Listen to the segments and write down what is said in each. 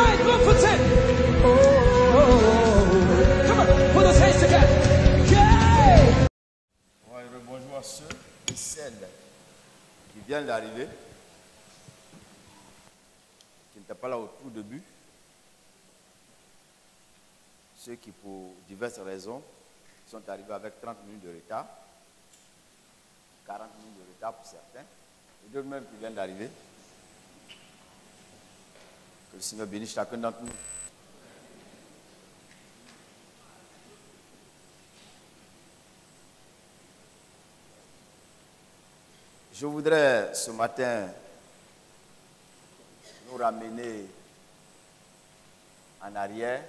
right, go for 10. Come on, put those hands together. Yeah. Bonjour à ceux et celles qui viennent d'arriver, qui n'étaient pas là au tout début, ceux qui, pour diverses raisons, sont arrivés avec 30 minutes de retard, 40 minutes de retard pour certains, et d'autres même qui viennent d'arriver. Que le Seigneur bénisse chacun d'entre nous. Je voudrais ce matin nous ramener en arrière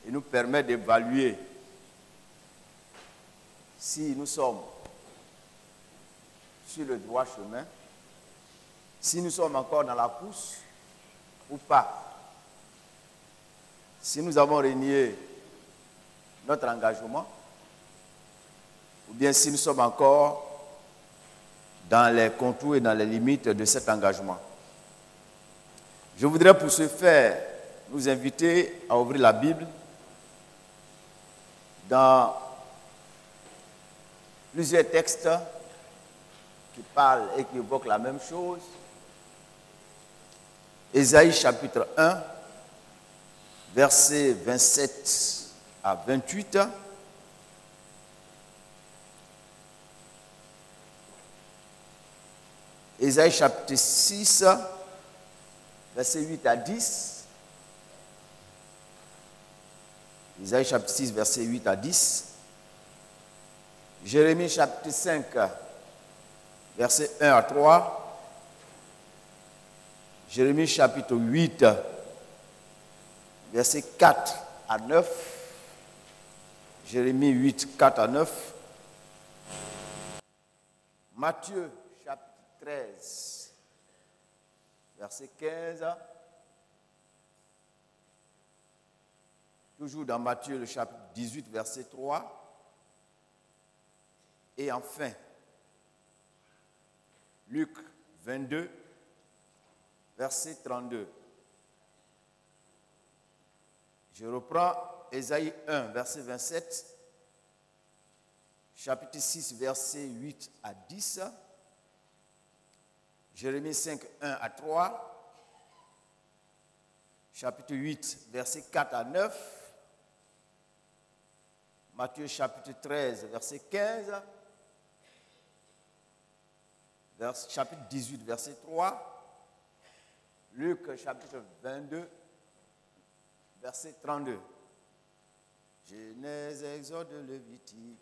et nous permettre d'évaluer si nous sommes sur le droit chemin, si nous sommes encore dans la course ou pas, si nous avons renié notre engagement ou bien si nous sommes encore dans les contours et dans les limites de cet engagement. Je voudrais pour ce faire nous inviter à ouvrir la Bible dans plusieurs textes qui parlent et qui évoquent la même chose. Ésaïe chapitre 1, versets 27 à 28. Ésaïe chapitre 6, versets 8 à 10. Ésaïe chapitre 6, versets 8 à 10. Jérémie chapitre 5, versets 1 à 3. Jérémie chapitre 8, versets 4 à 9. Jérémie 8, 4 à 9. Matthieu 13, verset 15, toujours dans Matthieu le chapitre 18, verset 3, et enfin, Luc 22, verset 32. Je reprends Ésaïe 1, verset 27, chapitre 6, verset 8 à 10, Jérémie 5, 1 à 3, chapitre 8, verset 4 à 9, Matthieu chapitre 13, verset 15, chapitre 18, verset 3, Luc chapitre 22, verset 32. Genèse, Exode, Lévitique.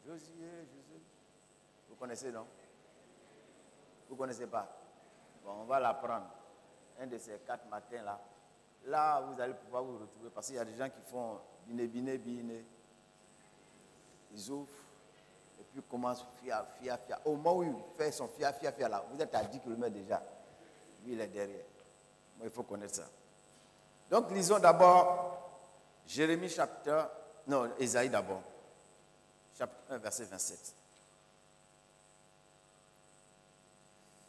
Josué. Vous connaissez, non? Vous ne connaissez pas? Bon, on va l'apprendre. Un de ces 4 matins là. Là, vous allez pouvoir vous retrouver parce qu'il y a des gens qui font bine. Ils ouvrent et puis commencent fia. Au moment où il fait son fia là, vous êtes à 10 km déjà. Lui, il est derrière. Moi, il faut connaître ça. Donc, lisons d'abord Ésaïe d'abord. Chapitre 1, verset 27.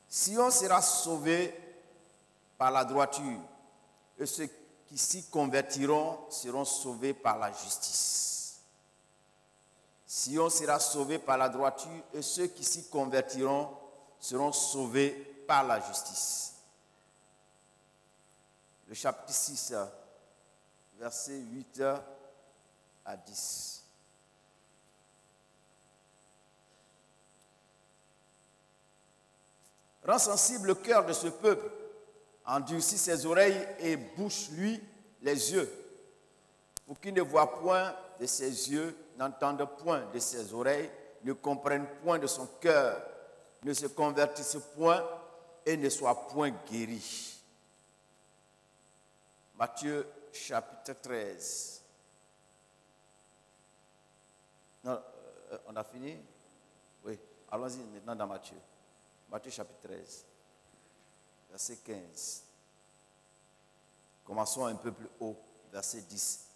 Sion sera sauvé par la droiture, et ceux qui s'y convertiront seront sauvés par la justice. Sion sera sauvé par la droiture, et ceux qui s'y convertiront seront sauvés par la justice. Le chapitre 6, verset 8 à 10. Rends sensible le cœur de ce peuple, endurcis ses oreilles et bouche-lui les yeux, pour qu'il ne voie point de ses yeux, n'entende point de ses oreilles, ne comprenne point de son cœur, ne se convertisse point et ne soit point guéri. Matthieu chapitre 13. Non, on a fini? Oui, allons-y maintenant dans Matthieu. Matthieu chapitre 13, verset 15. Commençons un peu plus haut, verset 10.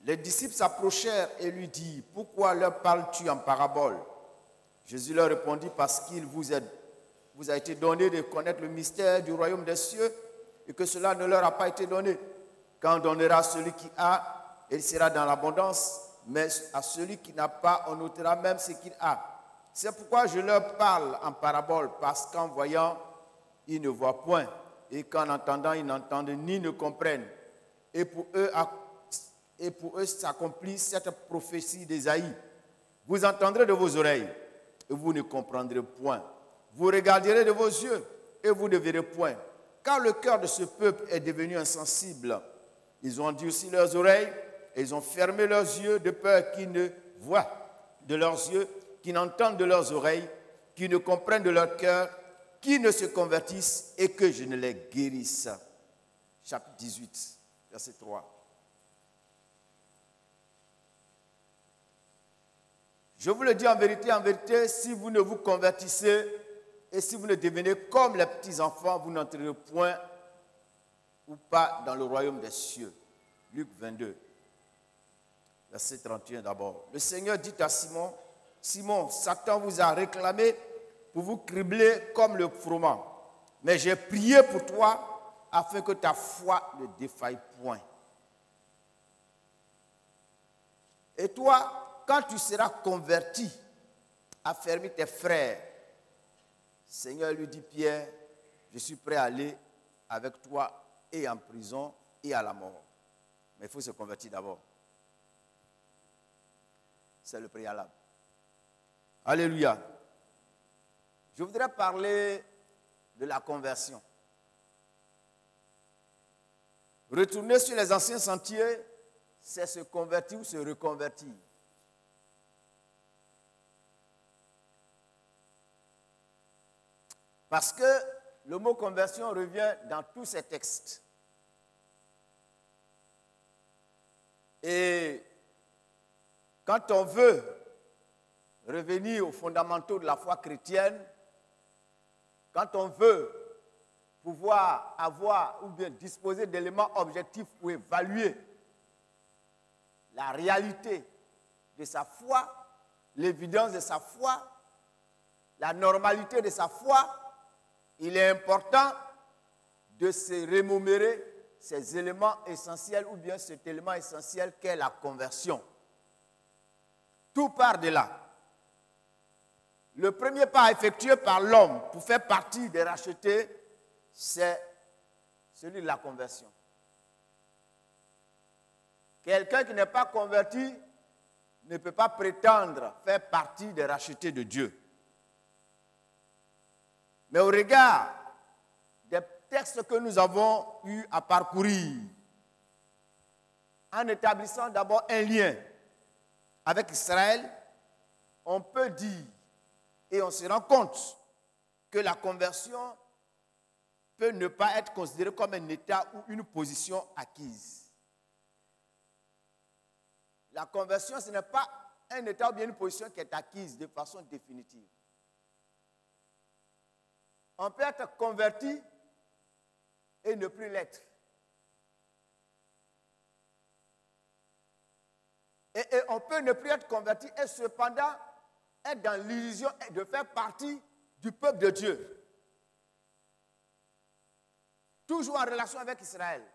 Les disciples s'approchèrent et lui dirent, pourquoi leur parles-tu en parabole? Jésus leur répondit, parce qu'il vous a été donné de connaître le mystère du royaume des cieux et que cela ne leur a pas été donné. Quand on donnera à celui qui a, il sera dans l'abondance, mais à celui qui n'a pas, on ôtera même ce qu'il a. C'est pourquoi je leur parle en parabole, parce qu'en voyant, ils ne voient point, et qu'en entendant, ils n'entendent ni ne comprennent. Et pour eux s'accomplit cette prophétie d'Ésaïe. Vous entendrez de vos oreilles, et vous ne comprendrez point. Vous regarderez de vos yeux, et vous ne verrez point. Car le cœur de ce peuple est devenu insensible. Ils ont endurci leurs oreilles, et ils ont fermé leurs yeux, de peur qu'ils ne voient de leurs yeux, qu'ils n'entendent de leurs oreilles, qu'ils ne comprennent de leur cœur, qu'ils ne se convertissent, et que je ne les guérisse. Chapitre 18, verset 3. Je vous le dis en vérité, si vous ne vous convertissez et si vous ne devenez comme les petits-enfants, vous n'entrerez point ou pas dans le royaume des cieux. Luc 22, verset 31 d'abord. Le Seigneur dit à Simon, Simon, Satan vous a réclamé pour vous cribler comme le froment. Mais j'ai prié pour toi afin que ta foi ne défaille point. Et toi, quand tu seras converti, affermis tes frères. Seigneur lui dit, Pierre, je suis prêt à aller avec toi et en prison et à la mort. Mais il faut se convertir d'abord. C'est le préalable. Alléluia. Je voudrais parler de la conversion. Retourner sur les anciens sentiers, c'est se convertir ou se reconvertir. Parce que le mot conversion revient dans tous ces textes. Et quand on veut revenir aux fondamentaux de la foi chrétienne, quand on veut pouvoir avoir ou bien disposer d'éléments objectifs pour évaluer la réalité de sa foi, l'évidence de sa foi, la normalité de sa foi, il est important de se remémorer ces éléments essentiels ou bien cet élément essentiel qu'est la conversion. Tout part de là. Le premier pas effectué par l'homme pour faire partie des rachetés, c'est celui de la conversion. Quelqu'un qui n'est pas converti ne peut pas prétendre faire partie des rachetés de Dieu. Mais au regard des textes que nous avons eu à parcourir, en établissant d'abord un lien avec Israël, on peut dire et on se rend compte que la conversion peut ne pas être considérée comme un état ou une position acquise. La conversion, ce n'est pas un état ou bien une position qui est acquise de façon définitive. On peut être converti et ne plus l'être. Et on peut ne plus être converti et cependant être dans l'illusion de faire partie du peuple de Dieu. Toujours en relation avec Israël.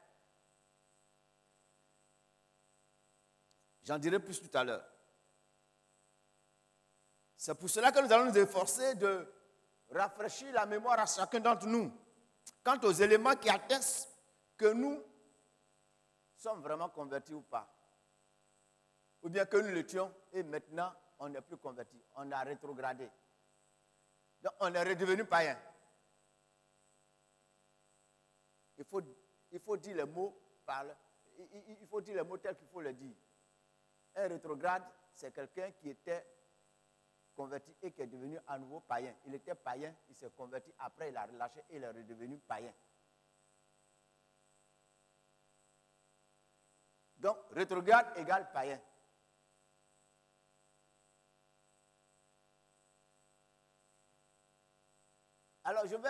J'en dirai plus tout à l'heure. C'est pour cela que nous allons nous efforcer de rafraîchir la mémoire à chacun d'entre nous quant aux éléments qui attestent que nous sommes vraiment convertis ou pas. Ou bien que nous l'étions et maintenant on n'est plus convertis. On a rétrogradé. Donc on est redevenu païen. Il faut dire les mots il faut dire les mots tels qu'il faut les dire. Un rétrograde, c'est quelqu'un qui était converti et qui est devenu à nouveau païen. Il était païen, il s'est converti, après il a relâché et il est redevenu païen. Donc, rétrograde égale païen. Alors, je vais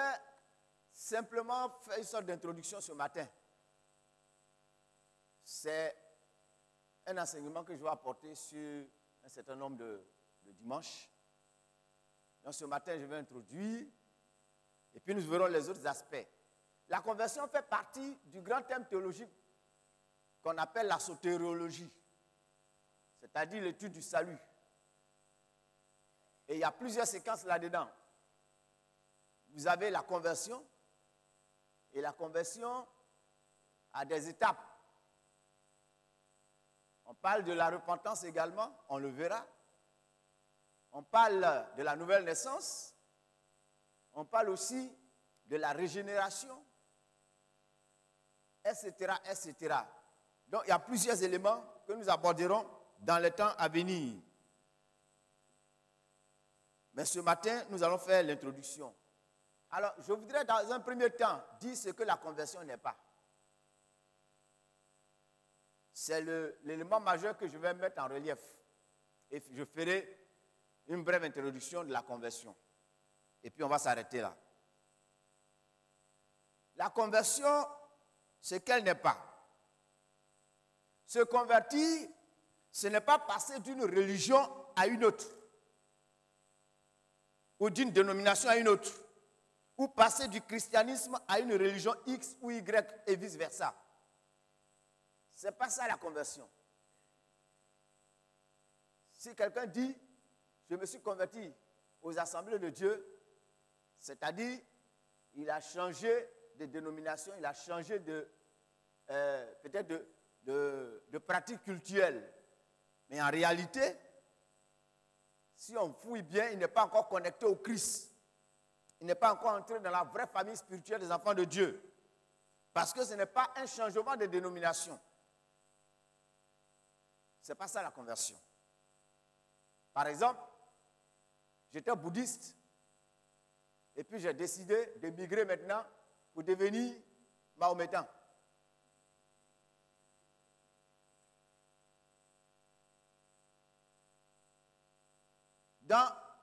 simplement faire une sorte d'introduction ce matin. C'est un enseignement que je vais apporter sur un certain nombre de dimanches. Donc ce matin, je vais introduire et puis nous verrons les autres aspects. La conversion fait partie du grand thème théologique qu'on appelle la sotériologie, c'est-à-dire l'étude du salut. Et il y a plusieurs séquences là-dedans. Vous avez la conversion, et la conversion a des étapes. On parle de la repentance également, on le verra. On parle de la nouvelle naissance. On parle aussi de la régénération, etc., etc. Donc, il y a plusieurs éléments que nous aborderons dans les temps à venir. Mais ce matin, nous allons faire l'introduction. Alors, je voudrais dans un premier temps dire ce que la conversion n'est pas. C'est l'élément majeur que je vais mettre en relief. Et je ferai une brève introduction de la conversion. Et puis on va s'arrêter là. La conversion, ce qu'elle n'est pas. Se convertir, ce n'est pas passer d'une religion à une autre. Ou d'une dénomination à une autre. Ou passer du christianisme à une religion X ou Y et vice-versa. Ce n'est pas ça la conversion. Si quelqu'un dit, je me suis converti aux assemblées de Dieu, c'est-à-dire, il a changé de dénomination, il a changé peut-être de pratique cultuelle. Mais en réalité, si on fouille bien, il n'est pas encore connecté au Christ. Il n'est pas encore entré dans la vraie famille spirituelle des enfants de Dieu. Parce que ce n'est pas un changement de dénomination. Ce n'est pas ça la conversion. Par exemple, j'étais bouddhiste et puis j'ai décidé de migrer maintenant pour devenir mahométan.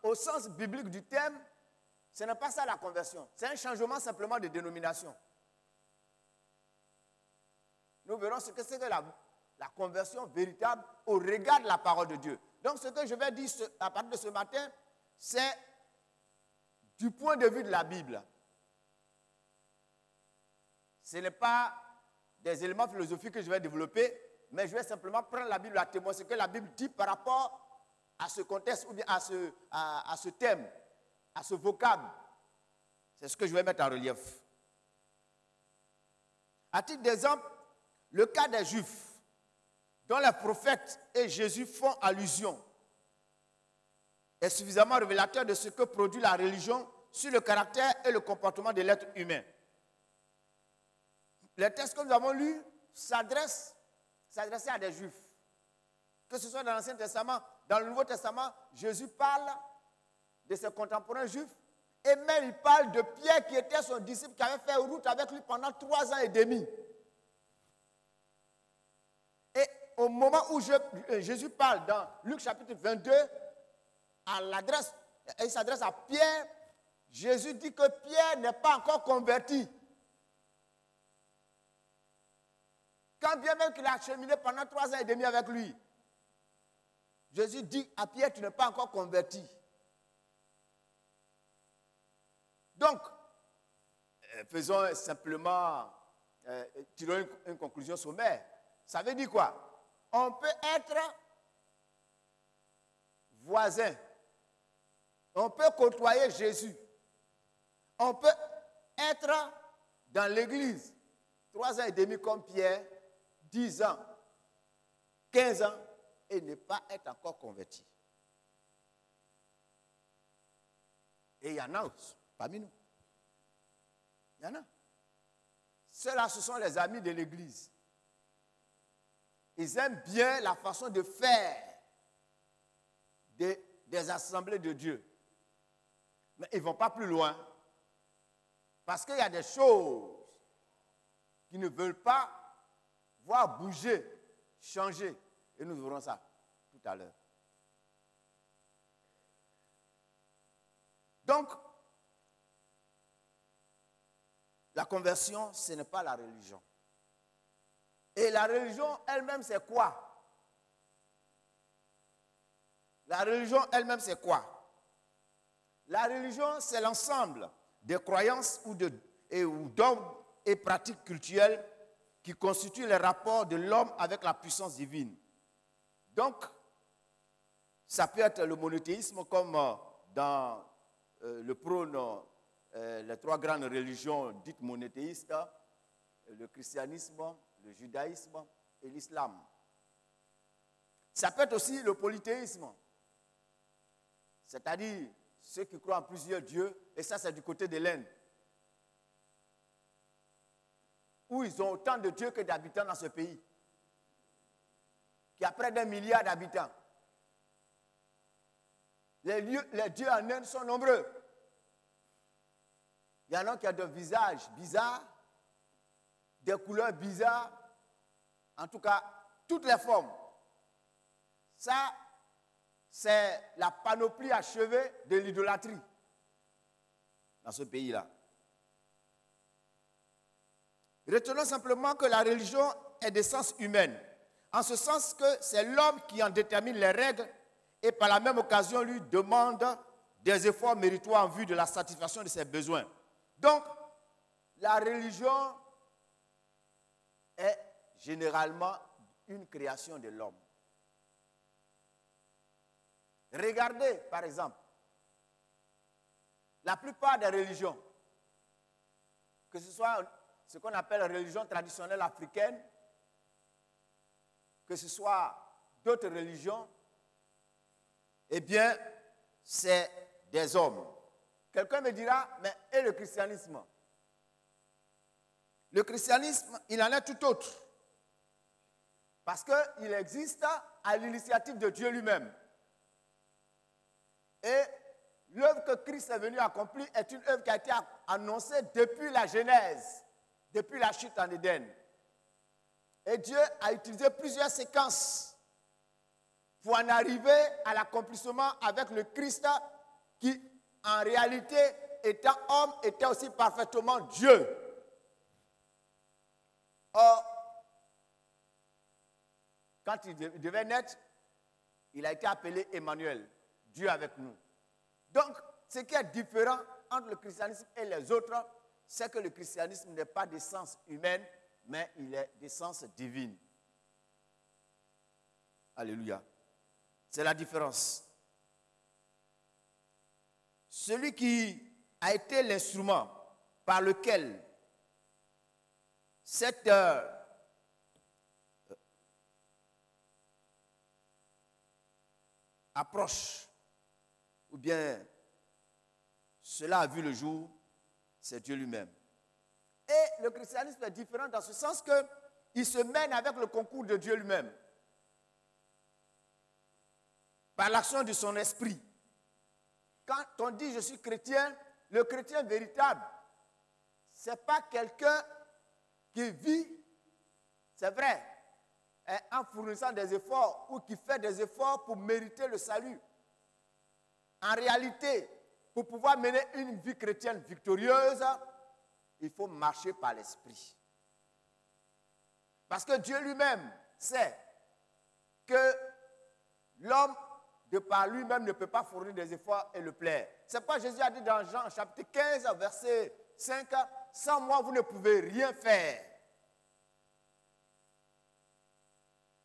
Au sens biblique du terme, ce n'est pas ça la conversion. C'est un changement simplement de dénomination. Nous verrons ce que c'est que la conversion véritable au regard de la parole de Dieu. Donc ce que je vais dire à partir de ce matin, c'est du point de vue de la Bible. Ce n'est pas des éléments philosophiques que je vais développer, mais je vais simplement prendre la Bible à témoin, ce que la Bible dit par rapport à ce contexte ou bien à ce thème, à ce vocable. C'est ce que je vais mettre en relief. À titre d'exemple, le cas des Juifs, dont les prophètes et Jésus font allusion, est suffisamment révélateur de ce que produit la religion sur le caractère et le comportement de l'être humain. Les textes que nous avons lus s'adressaient à des Juifs. Que ce soit dans l'Ancien Testament, dans le Nouveau Testament, Jésus parle de ses contemporains juifs et même il parle de Pierre qui était son disciple qui avait fait route avec lui pendant 3 ans et demi. Et au moment où Jésus parle dans Luc chapitre 22, il s'adresse à Pierre, Jésus dit que Pierre n'est pas encore converti. Quand bien même qu'il a cheminé pendant 3 ans et demi avec lui, Jésus dit à Pierre, tu n'es pas encore converti. Donc, faisons simplement, tirons une conclusion sommaire. Ça veut dire quoi? On peut être voisin. On peut côtoyer Jésus. On peut être dans l'église 3 ans et demi comme Pierre, 10 ans, 15 ans, et ne pas être encore converti. Et il y en a aussi, parmi nous. Il y en a. Ceux-là, ce sont les amis de l'église. Ils aiment bien la façon de faire des assemblées de Dieu. Mais ils ne vont pas plus loin. Parce qu'il y a des choses qu'ils ne veulent pas voir bouger, changer. Et nous verrons ça tout à l'heure. Donc, la conversion, ce n'est pas la religion. Et la religion elle-même, c'est quoi? La religion elle-même, c'est quoi? La religion, c'est l'ensemble des croyances ou dogmes et pratiques culturelles qui constituent les rapports de l'homme avec la puissance divine. Donc, ça peut être le monothéisme comme dans le prône les trois grandes religions dites monothéistes, le christianisme, le judaïsme et l'islam. Ça peut être aussi le polythéisme, c'est-à-dire ceux qui croient en plusieurs dieux, et ça c'est du côté de l'Inde, où ils ont autant de dieux que d'habitants dans ce pays, qui a près d'1 milliard d'habitants. Les dieux en Inde sont nombreux. Il y en a qui ont des visages bizarres, des couleurs bizarres, en tout cas, toutes les formes. Ça, c'est la panoplie achevée de l'idolâtrie dans ce pays-là. Retenons simplement que la religion est d'essence humaine, en ce sens que c'est l'homme qui en détermine les règles et par la même occasion lui demande des efforts méritoires en vue de la satisfaction de ses besoins. Donc, la religion est généralement une création de l'homme. Regardez, par exemple, la plupart des religions, que ce soit ce qu'on appelle la religion traditionnelle africaine, que ce soit d'autres religions, eh bien, c'est des hommes. Quelqu'un me dira, mais et le christianisme? Le christianisme, il en est tout autre. Parce qu'il existe à l'initiative de Dieu lui-même. Et l'œuvre que Christ est venu accomplir est une œuvre qui a été annoncée depuis la Genèse, depuis la chute en Éden. Et Dieu a utilisé plusieurs séquences pour en arriver à l'accomplissement avec le Christ qui, en réalité, étant homme, était aussi parfaitement Dieu. Or, quand il devait naître, il a été appelé Emmanuel, Dieu avec nous. Donc, ce qui est différent entre le christianisme et les autres, c'est que le christianisme n'est pas d'essence humaine, mais il est d'essence divine. Alléluia. C'est la différence. Celui qui a été l'instrument par lequel cette approche, ou bien cela a vu le jour, c'est Dieu lui-même. Et le christianisme est différent dans ce sens qu'il se mène avec le concours de Dieu lui-même. Par l'action de son esprit. Quand on dit je suis chrétien, le chrétien véritable, ce n'est pas quelqu'un qui vit, c'est vrai, en fournissant des efforts ou qui fait des efforts pour mériter le salut. En réalité, pour pouvoir mener une vie chrétienne victorieuse, il faut marcher par l'esprit. Parce que Dieu lui-même sait que l'homme, de par lui-même, ne peut pas fournir des efforts et le plaire. C'est pourquoi Jésus a dit dans Jean chapitre 15, verset 5, « Sans moi, vous ne pouvez rien faire. »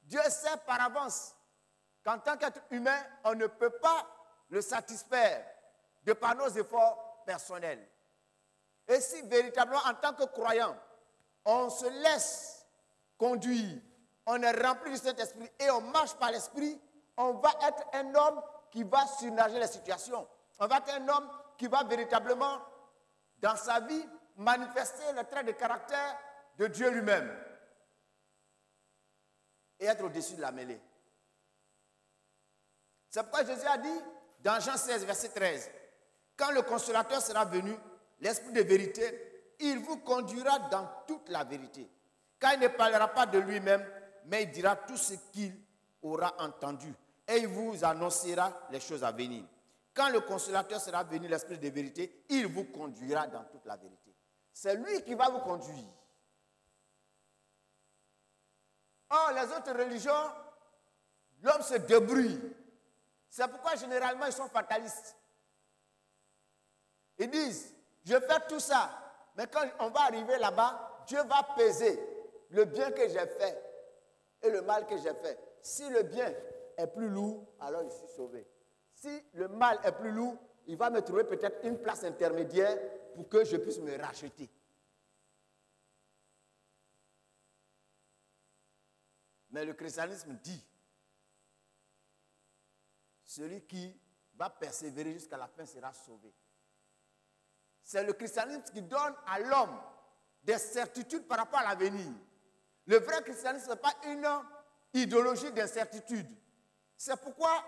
Dieu sait par avance qu'en tant qu'être humain, on ne peut pas le satisfaire de par nos efforts personnels. Et si véritablement, en tant que croyant, on se laisse conduire, on est rempli du Saint-Esprit et on marche par l'Esprit, on va être un homme qui va surnager les situations. On va être un homme qui va véritablement, dans sa vie, manifester le trait de caractère de Dieu lui-même et être au-dessus de la mêlée. C'est pourquoi Jésus a dit, dans Jean 16, verset 13, « Quand le consolateur sera venu, l'Esprit de vérité, il vous conduira dans toute la vérité. Car il ne parlera pas de lui-même, mais il dira tout ce qu'il aura entendu. Et il vous annoncera les choses à venir. Quand le consolateur sera venu, l'Esprit de vérité, il vous conduira dans toute la vérité. » C'est lui qui va vous conduire. Or, les autres religions, l'homme se débrouille. C'est pourquoi généralement ils sont fatalistes. Ils disent, je fais tout ça, mais quand on va arriver là-bas, Dieu va peser le bien que j'ai fait et le mal que j'ai fait. Si le bien est plus lourd, alors je suis sauvé. Si le mal est plus lourd, il va me trouver peut-être une place intermédiaire pour que je puisse me racheter. Mais le christianisme dit, celui qui va persévérer jusqu'à la fin sera sauvé. C'est le christianisme qui donne à l'homme des certitudes par rapport à l'avenir. Le vrai christianisme, ce n'est pas une idéologie d'incertitude. C'est pourquoi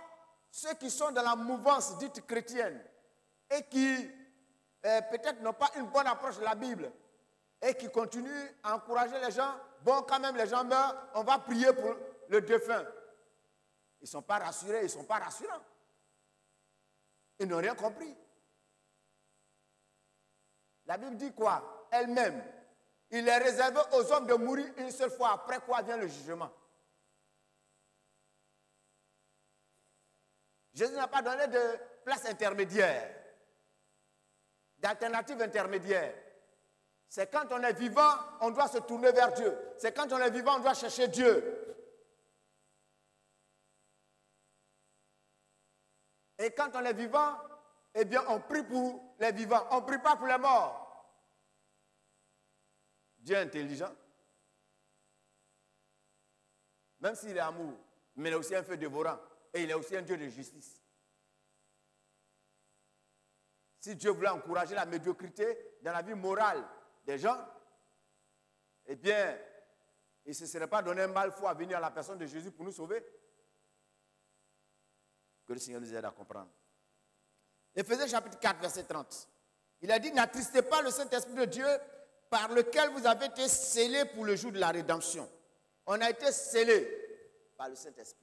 ceux qui sont dans la mouvance dite chrétienne et qui peut-être n'ont pas une bonne approche de la Bible et qui continuent à encourager les gens, bon, quand même les gens meurent, on va prier pour le défunt. Ils ne sont pas rassurés, ils ne sont pas rassurants. Ils n'ont rien compris. La Bible dit quoi? Elle-même. Il est réservé aux hommes de mourir une seule fois, après quoi vient le jugement. Jésus n'a pas donné de place intermédiaire, d'alternative intermédiaire. C'est quand on est vivant, on doit se tourner vers Dieu. C'est quand on est vivant, on doit chercher Dieu. Et quand on est vivant, eh bien, on prie pour les vivants. On ne prie pas pour les morts. Dieu est intelligent. Même s'il est amour, mais il est aussi un feu dévorant. Et il est aussi un Dieu de justice. Si Dieu voulait encourager la médiocrité dans la vie morale des gens, eh bien, il ne se serait pas donné un mal fou à venir à la personne de Jésus pour nous sauver. Que le Seigneur nous aide à comprendre. Éphésiens chapitre 4, verset 30. Il a dit, n'attristez pas le Saint-Esprit de Dieu par lequel vous avez été scellés pour le jour de la rédemption. On a été scellés par le Saint-Esprit.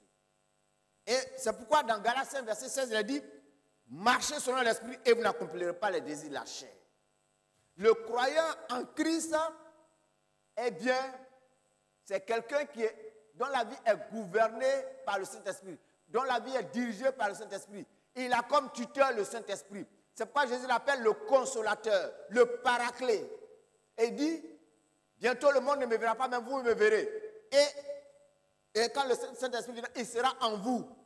Et c'est pourquoi dans Galates 5, verset 16, il a dit, marchez selon l'Esprit et vous n'accomplirez pas les désirs de la chair. Le croyant en Christ, eh bien, c'est quelqu'un dont la vie est gouvernée par le Saint-Esprit, dont la vie est dirigée par le Saint-Esprit. Il a comme tuteur le Saint-Esprit. C'est pourquoi Jésus l'appelle le consolateur, le paraclet. Et il dit, bientôt le monde ne me verra pas, mais vous me verrez. Et quand le Saint-Esprit viendra, il sera en vous.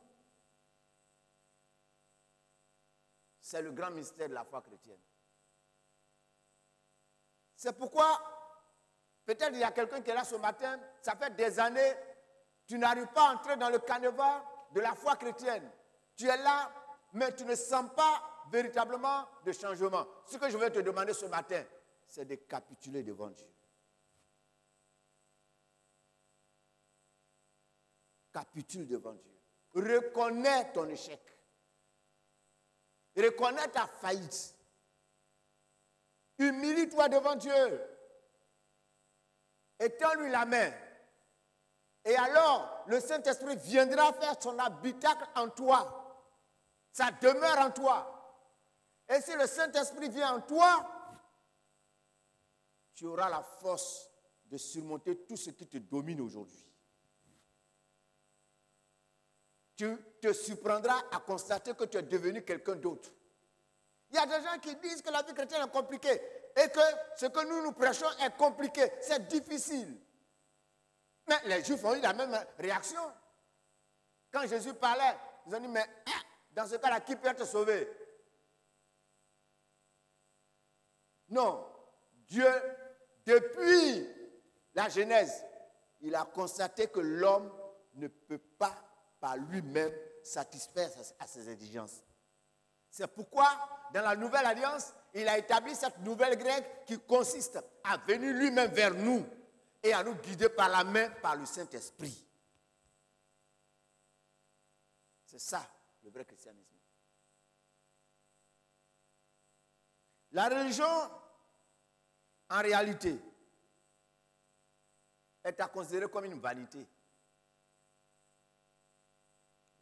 C'est le grand mystère de la foi chrétienne. C'est pourquoi, peut-être il y a quelqu'un qui est là ce matin, ça fait des années, tu n'arrives pas à entrer dans le canevas de la foi chrétienne. Tu es là, mais tu ne sens pas véritablement de changement. Ce que je vais te demander ce matin, c'est de capituler devant Dieu. Capitule devant Dieu. Reconnais ton échec. Reconnais ta faillite. Humilie-toi devant Dieu. Étends-lui la main. Et alors, le Saint-Esprit viendra faire son habitacle en toi. Ça demeure en toi. Et si le Saint-Esprit vient en toi, tu auras la force de surmonter tout ce qui te domine aujourd'hui. Tu te surprendras à constater que tu es devenu quelqu'un d'autre. Il y a des gens qui disent que la vie chrétienne est compliquée et que ce que nous prêchons est compliqué, c'est difficile. Mais les Juifs ont eu la même réaction. Quand Jésus parlait, ils ont dit, mais dans ce cas-là, qui peut te sauver? Non. Dieu, depuis la Genèse, il a constaté que l'homme ne peut pas par lui-même satisfaire à ses exigences. C'est pourquoi, dans la nouvelle alliance, il a établi cette nouvelle règle qui consiste à venir lui-même vers nous et à nous guider par la main, par le Saint-Esprit. C'est ça, le vrai christianisme. La religion, en réalité, est à considérer comme une vanité.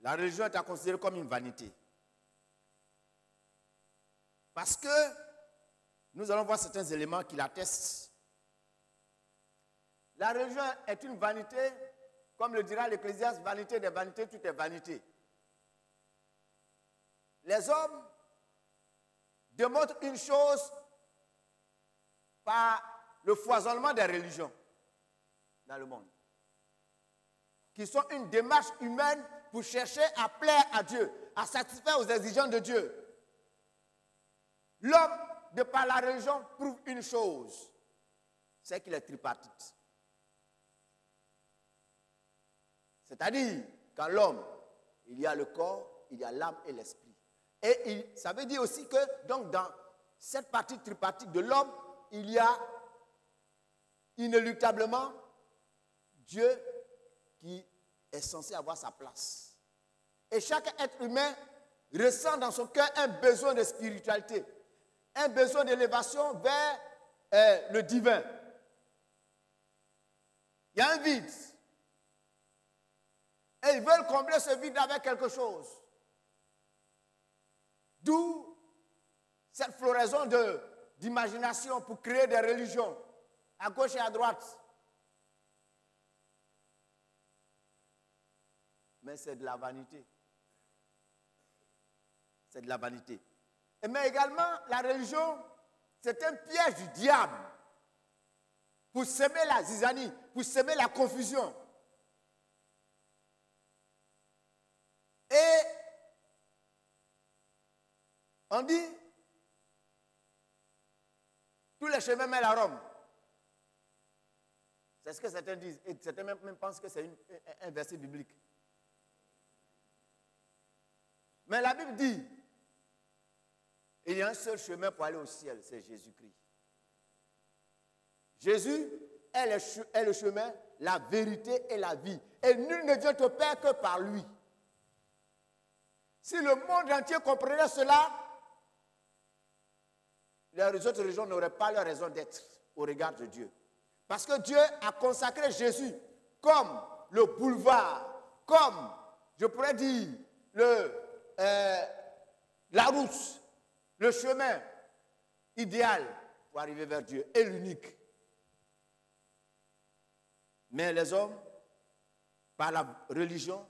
La religion est à considérer comme une vanité. Parce que nous allons voir certains éléments qui l'attestent. La religion est une vanité, comme le dira l'Ecclésiaste, vanité des vanités, tout est vanité. Les hommes démontre une chose par le foisonnement des religions dans le monde, qui sont une démarche humaine pour chercher à plaire à Dieu, à satisfaire aux exigences de Dieu. L'homme, de par la religion, prouve une chose, c'est qu'il est tripartite. C'est-à-dire qu'en l'homme, il y a le corps, il y a l'âme et l'esprit. Et ça veut dire aussi que, donc, dans cette partie tripartite de l'homme, il y a inéluctablement Dieu qui est censé avoir sa place. Et chaque être humain ressent dans son cœur un besoin de spiritualité, un besoin d'élévation vers le divin. Il y a un vide. Et ils veulent combler ce vide avec quelque chose. D'où cette floraison d'imagination pour créer des religions à gauche et à droite. Mais c'est de la vanité. C'est de la vanité. Mais également, la religion, c'est un piège du diable pour semer la zizanie, pour semer la confusion. Et on dit, tous les chemins mènent à Rome. C'est ce que certains disent. Et certains même pensent que c'est un verset biblique. Mais la Bible dit, il y a un seul chemin pour aller au ciel, c'est Jésus-Christ. Jésus est le chemin, la vérité et la vie. Et nul ne vient au Père que par lui. Si le monde entier comprenait cela, les autres religions n'auraient pas leur raison d'être au regard de Dieu. Parce que Dieu a consacré Jésus comme le boulevard, comme, je pourrais dire, la route, le chemin idéal pour arriver vers Dieu et l'unique. Mais les hommes, par la religion,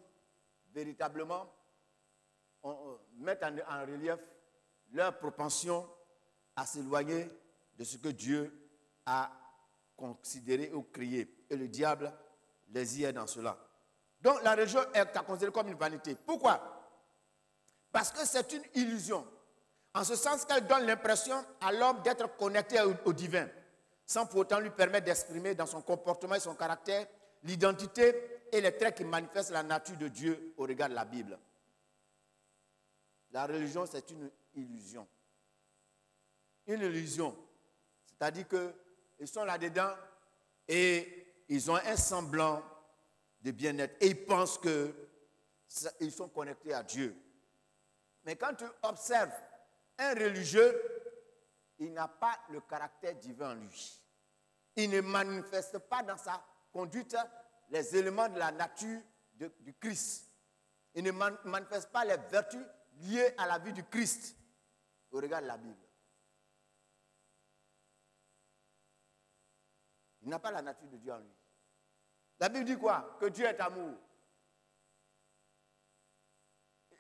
véritablement, mettent en relief leur propension à s'éloigner de ce que Dieu a considéré ou créé. Et le diable les y est dans cela. Donc la religion est considérée comme une vanité. Pourquoi? Parce que c'est une illusion. En ce sens qu'elle donne l'impression à l'homme d'être connecté au divin, sans pour autant lui permettre d'exprimer dans son comportement et son caractère l'identité et les traits qui manifestent la nature de Dieu au regard de la Bible. La religion, c'est une illusion. Une illusion. C'est-à-dire qu'ils sont là-dedans et ils ont un semblant de bien-être. Et ils pensent qu'ils sont connectés à Dieu. Mais quand tu observes un religieux, il n'a pas le caractère divin en lui. Il ne manifeste pas dans sa conduite les éléments de la nature du Christ. Il ne manifeste pas les vertus liées à la vie du Christ au regard de la Bible. Il n'a pas la nature de Dieu en lui. La Bible dit quoi? Que Dieu est amour.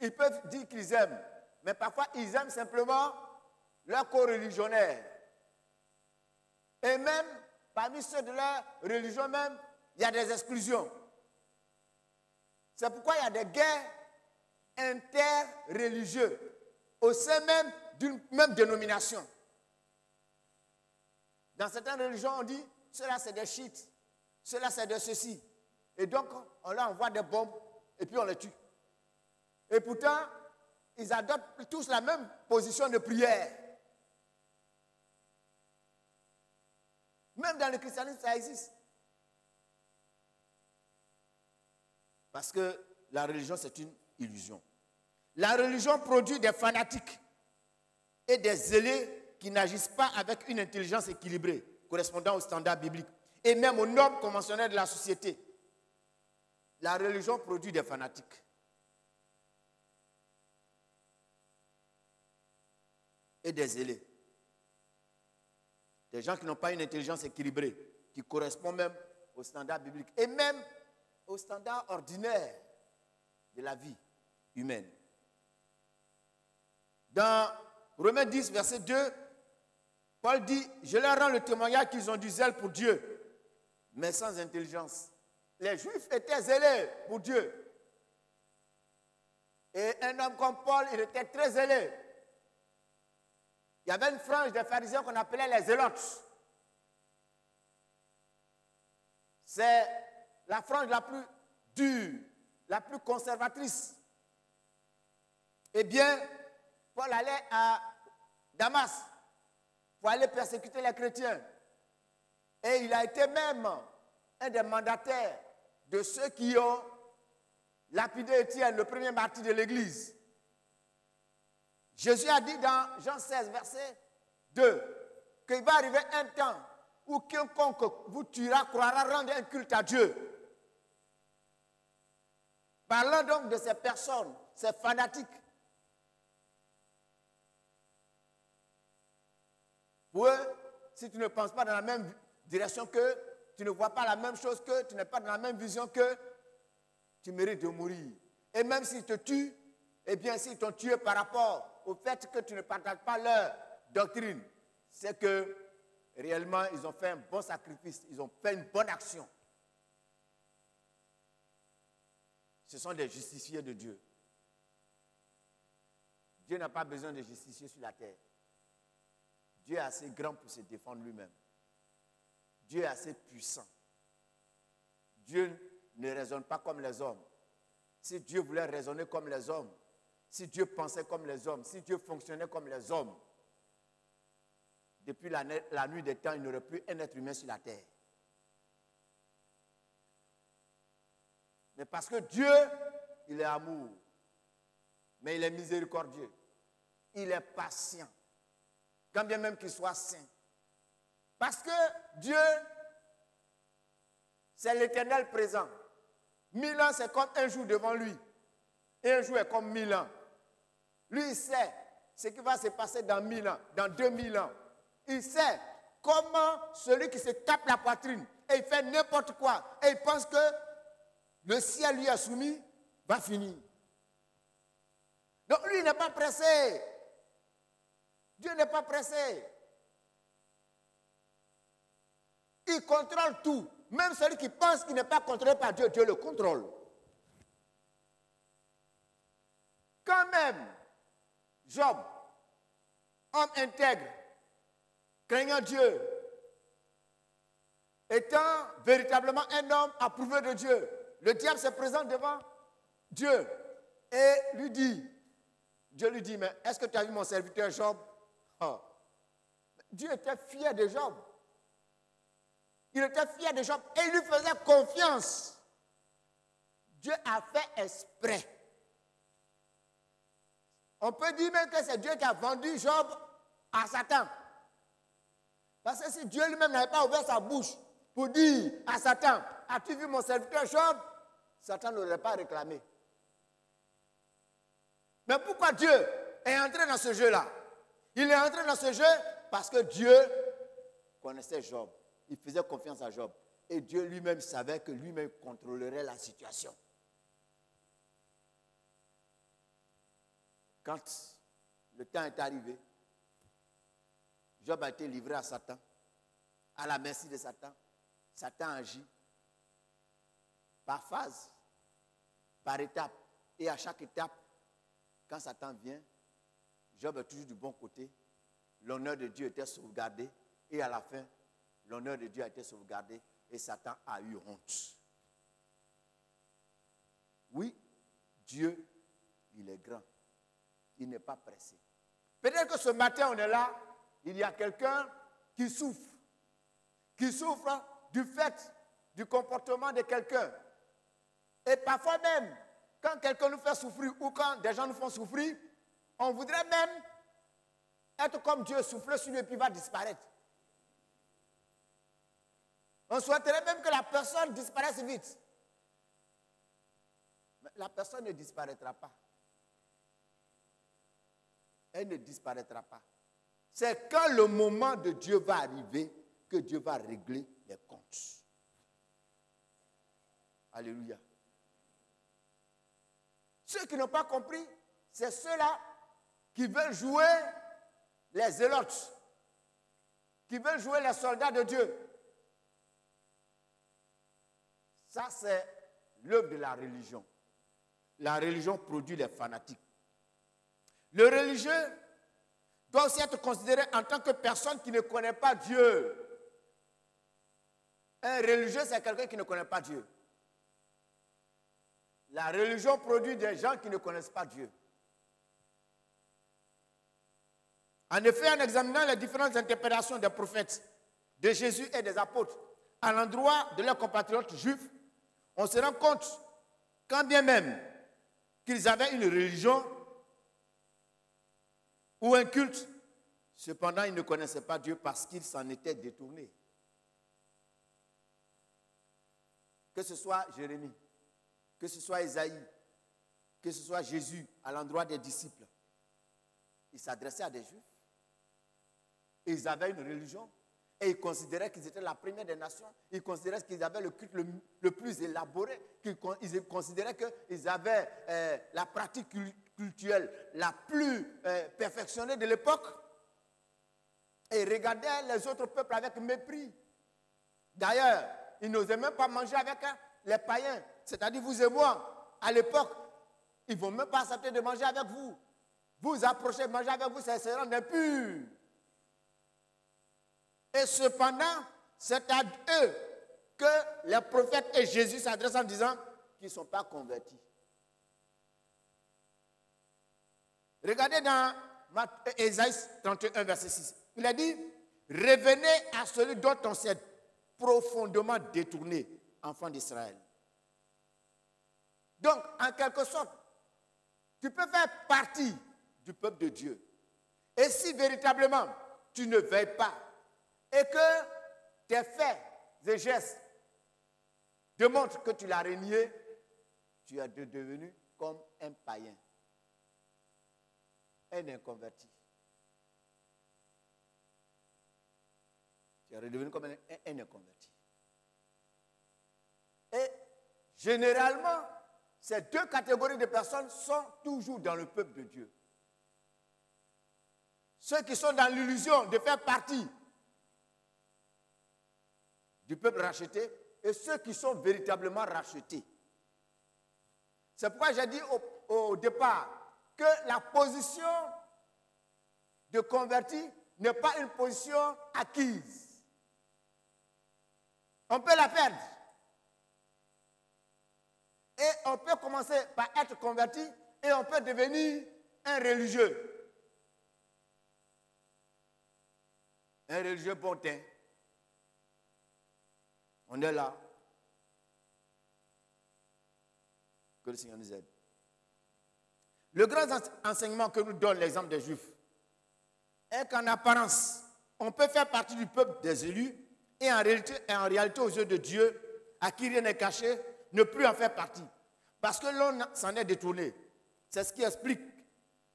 Ils peuvent dire qu'ils aiment, mais parfois ils aiment simplement leurs co-religionnaires. Et même, parmi ceux de leur religion même, il y a des exclusions. C'est pourquoi il y a des guerres interreligieuses au sein même d'une même dénomination. Dans certaines religions, on dit, ceux-là c'est des chiites, ceux-là c'est de ceci. Et donc, on leur envoie des bombes et puis on les tue. Et pourtant, ils adoptent tous la même position de prière. Même dans le christianisme, ça existe. Parce que la religion, c'est une illusion. La religion produit des fanatiques et des zélés qui n'agissent pas avec une intelligence équilibrée, correspondant aux standards bibliques, et même aux normes conventionnelles de la société. La religion produit des fanatiques. Et des zélés. Des gens qui n'ont pas une intelligence équilibrée, qui correspondent même aux standards bibliques et même aux standards ordinaires de la vie humaine. Dans Romains 10, verset 2, Paul dit, je leur rends le témoignage qu'ils ont du zèle pour Dieu, mais sans intelligence. Les Juifs étaient zélés pour Dieu. Et un homme comme Paul, il était très zélé. Il y avait une frange des pharisiens qu'on appelait les zélotes. C'est la frange la plus dure, la plus conservatrice. Eh bien, Paul allait à Damas pour aller persécuter les chrétiens. Et il a été même un des mandataires de ceux qui ont lapidé Étienne, le premier martyr de l'Église. Jésus a dit dans Jean 16, verset 2, qu'il va arriver un temps où quiconque vous tuera croira rendre un culte à Dieu. Parlant donc de ces personnes, ces fanatiques, pour eux, si tu ne penses pas dans la même direction qu'eux, tu ne vois pas la même chose qu'eux, tu n'es pas dans la même vision qu'eux, tu mérites de mourir. Et même s'ils te tuent, eh bien, s'ils t'ont tué par rapport au fait que tu ne partages pas leur doctrine, c'est que réellement, ils ont fait un bon sacrifice, ils ont fait une bonne action. Ce sont des justiciers de Dieu. Dieu n'a pas besoin de justiciers sur la terre. Dieu est assez grand pour se défendre lui-même. Dieu est assez puissant. Dieu ne raisonne pas comme les hommes. Si Dieu voulait raisonner comme les hommes, si Dieu pensait comme les hommes, si Dieu fonctionnait comme les hommes, depuis la nuit des temps, il n'aurait plus un être humain sur la terre. Mais parce que Dieu, il est amour, mais il est miséricordieux, il est patient, quand bien même qu'il soit saint. Parce que Dieu, c'est l'éternel présent. 1000 ans, c'est comme un jour devant lui. Et un jour est comme 1000 ans. Lui, il sait ce qui va se passer dans 1000 ans, dans 2000 ans. Il sait comment celui qui se tape la poitrine et il fait n'importe quoi et il pense que le ciel lui a soumis, va finir. Donc lui, il n'est pas pressé. Dieu n'est pas pressé. Il contrôle tout. Même celui qui pense qu'il n'est pas contrôlé par Dieu, Dieu le contrôle. Quand même, Job, homme intègre, craignant Dieu, étant véritablement un homme approuvé de Dieu, le diable se présente devant Dieu et lui dit, Dieu lui dit, mais est-ce que tu as vu mon serviteur Job? Oh. Dieu était fier de Job. Il était fier de Job et il lui faisait confiance. Dieu a fait exprès. On peut dire même que c'est Dieu qui a vendu Job à Satan. Parce que si Dieu lui-même n'avait pas ouvert sa bouche pour dire à Satan, as-tu vu mon serviteur Job? Satan n'aurait pas réclamé. Mais pourquoi Dieu est entré dans ce jeu-là? Il est entré dans ce jeu parce que Dieu connaissait Job. Il faisait confiance à Job. Et Dieu lui-même savait que lui-même contrôlerait la situation. Quand le temps est arrivé, Job a été livré à Satan, à la merci de Satan. Satan agit par phase, par étape. Et à chaque étape, quand Satan vient, Job est toujours du bon côté. L'honneur de Dieu était sauvegardé. Et à la fin, l'honneur de Dieu a été sauvegardé. Et Satan a eu honte. Oui, Dieu, il est grand. Il n'est pas pressé. Peut-être que ce matin, on est là, il y a quelqu'un qui souffre. Qui souffre du fait du comportement de quelqu'un. Et parfois même, quand quelqu'un nous fait souffrir ou quand des gens nous font souffrir, on voudrait même être comme Dieu, souffler sur lui et puis va disparaître. On souhaiterait même que la personne disparaisse vite. Mais la personne ne disparaîtra pas. Elle ne disparaîtra pas. C'est quand le moment de Dieu va arriver que Dieu va régler les comptes. Alléluia. Ceux qui n'ont pas compris, c'est ceux-là qui veulent jouer les zélotes, qui veulent jouer les soldats de Dieu. Ça, c'est l'œuvre de la religion. La religion produit les fanatiques. Le religieux doit aussi être considéré en tant que personne qui ne connaît pas Dieu. Un religieux, c'est quelqu'un qui ne connaît pas Dieu. La religion produit des gens qui ne connaissent pas Dieu. En effet, en examinant les différentes interprétations des prophètes, de Jésus et des apôtres, à l'endroit de leurs compatriotes juifs, on se rend compte, quand bien même qu'ils avaient une religion ou un culte, cependant ils ne connaissaient pas Dieu parce qu'ils s'en étaient détournés. Que ce soit Jérémie, que ce soit Isaïe, que ce soit Jésus à l'endroit des disciples, ils s'adressaient à des Juifs. Et ils avaient une religion. Et ils considéraient qu'ils étaient la première des nations. Ils considéraient qu'ils avaient le culte le plus élaboré. Ils considéraient qu'ils avaient la pratique cultuelle la plus perfectionnée de l'époque. Et ils regardaient les autres peuples avec mépris. D'ailleurs, ils n'osaient même pas manger avec les païens. C'est-à-dire vous et moi, à l'époque, ils ne vont même pas accepter de manger avec vous. Vous approchez, manger avec vous, c'est se rendre impur. Et cependant, c'est à eux que les prophètes et Jésus s'adressent en disant qu'ils ne sont pas convertis. Regardez dans Ésaïe 31, verset 6. Il a dit, revenez à celui dont on s'est profondément détourné, enfants d'Israël. Donc, en quelque sorte, tu peux faire partie du peuple de Dieu. Et si véritablement tu ne veilles pas et que tes faits et gestes démontrent que tu l'as renié, tu es devenu comme un païen, un inconverti. Tu es redevenu comme un inconverti. Et généralement, ces deux catégories de personnes sont toujours dans le peuple de Dieu. Ceux qui sont dans l'illusion de faire partie du peuple racheté et ceux qui sont véritablement rachetés. C'est pourquoi j'ai dit au départ que la position de converti n'est pas une position acquise. On peut la perdre. Et on peut commencer par être converti et on peut devenir un religieux. Un religieux bon teint. On est là. Que le Seigneur nous aide. Le grand enseignement que nous donne l'exemple des Juifs est qu'en apparence, on peut faire partie du peuple des élus et en réalité aux yeux de Dieu, à qui rien n'est caché, ne plus en faire partie. Parce que l'on s'en est détourné. C'est ce qui explique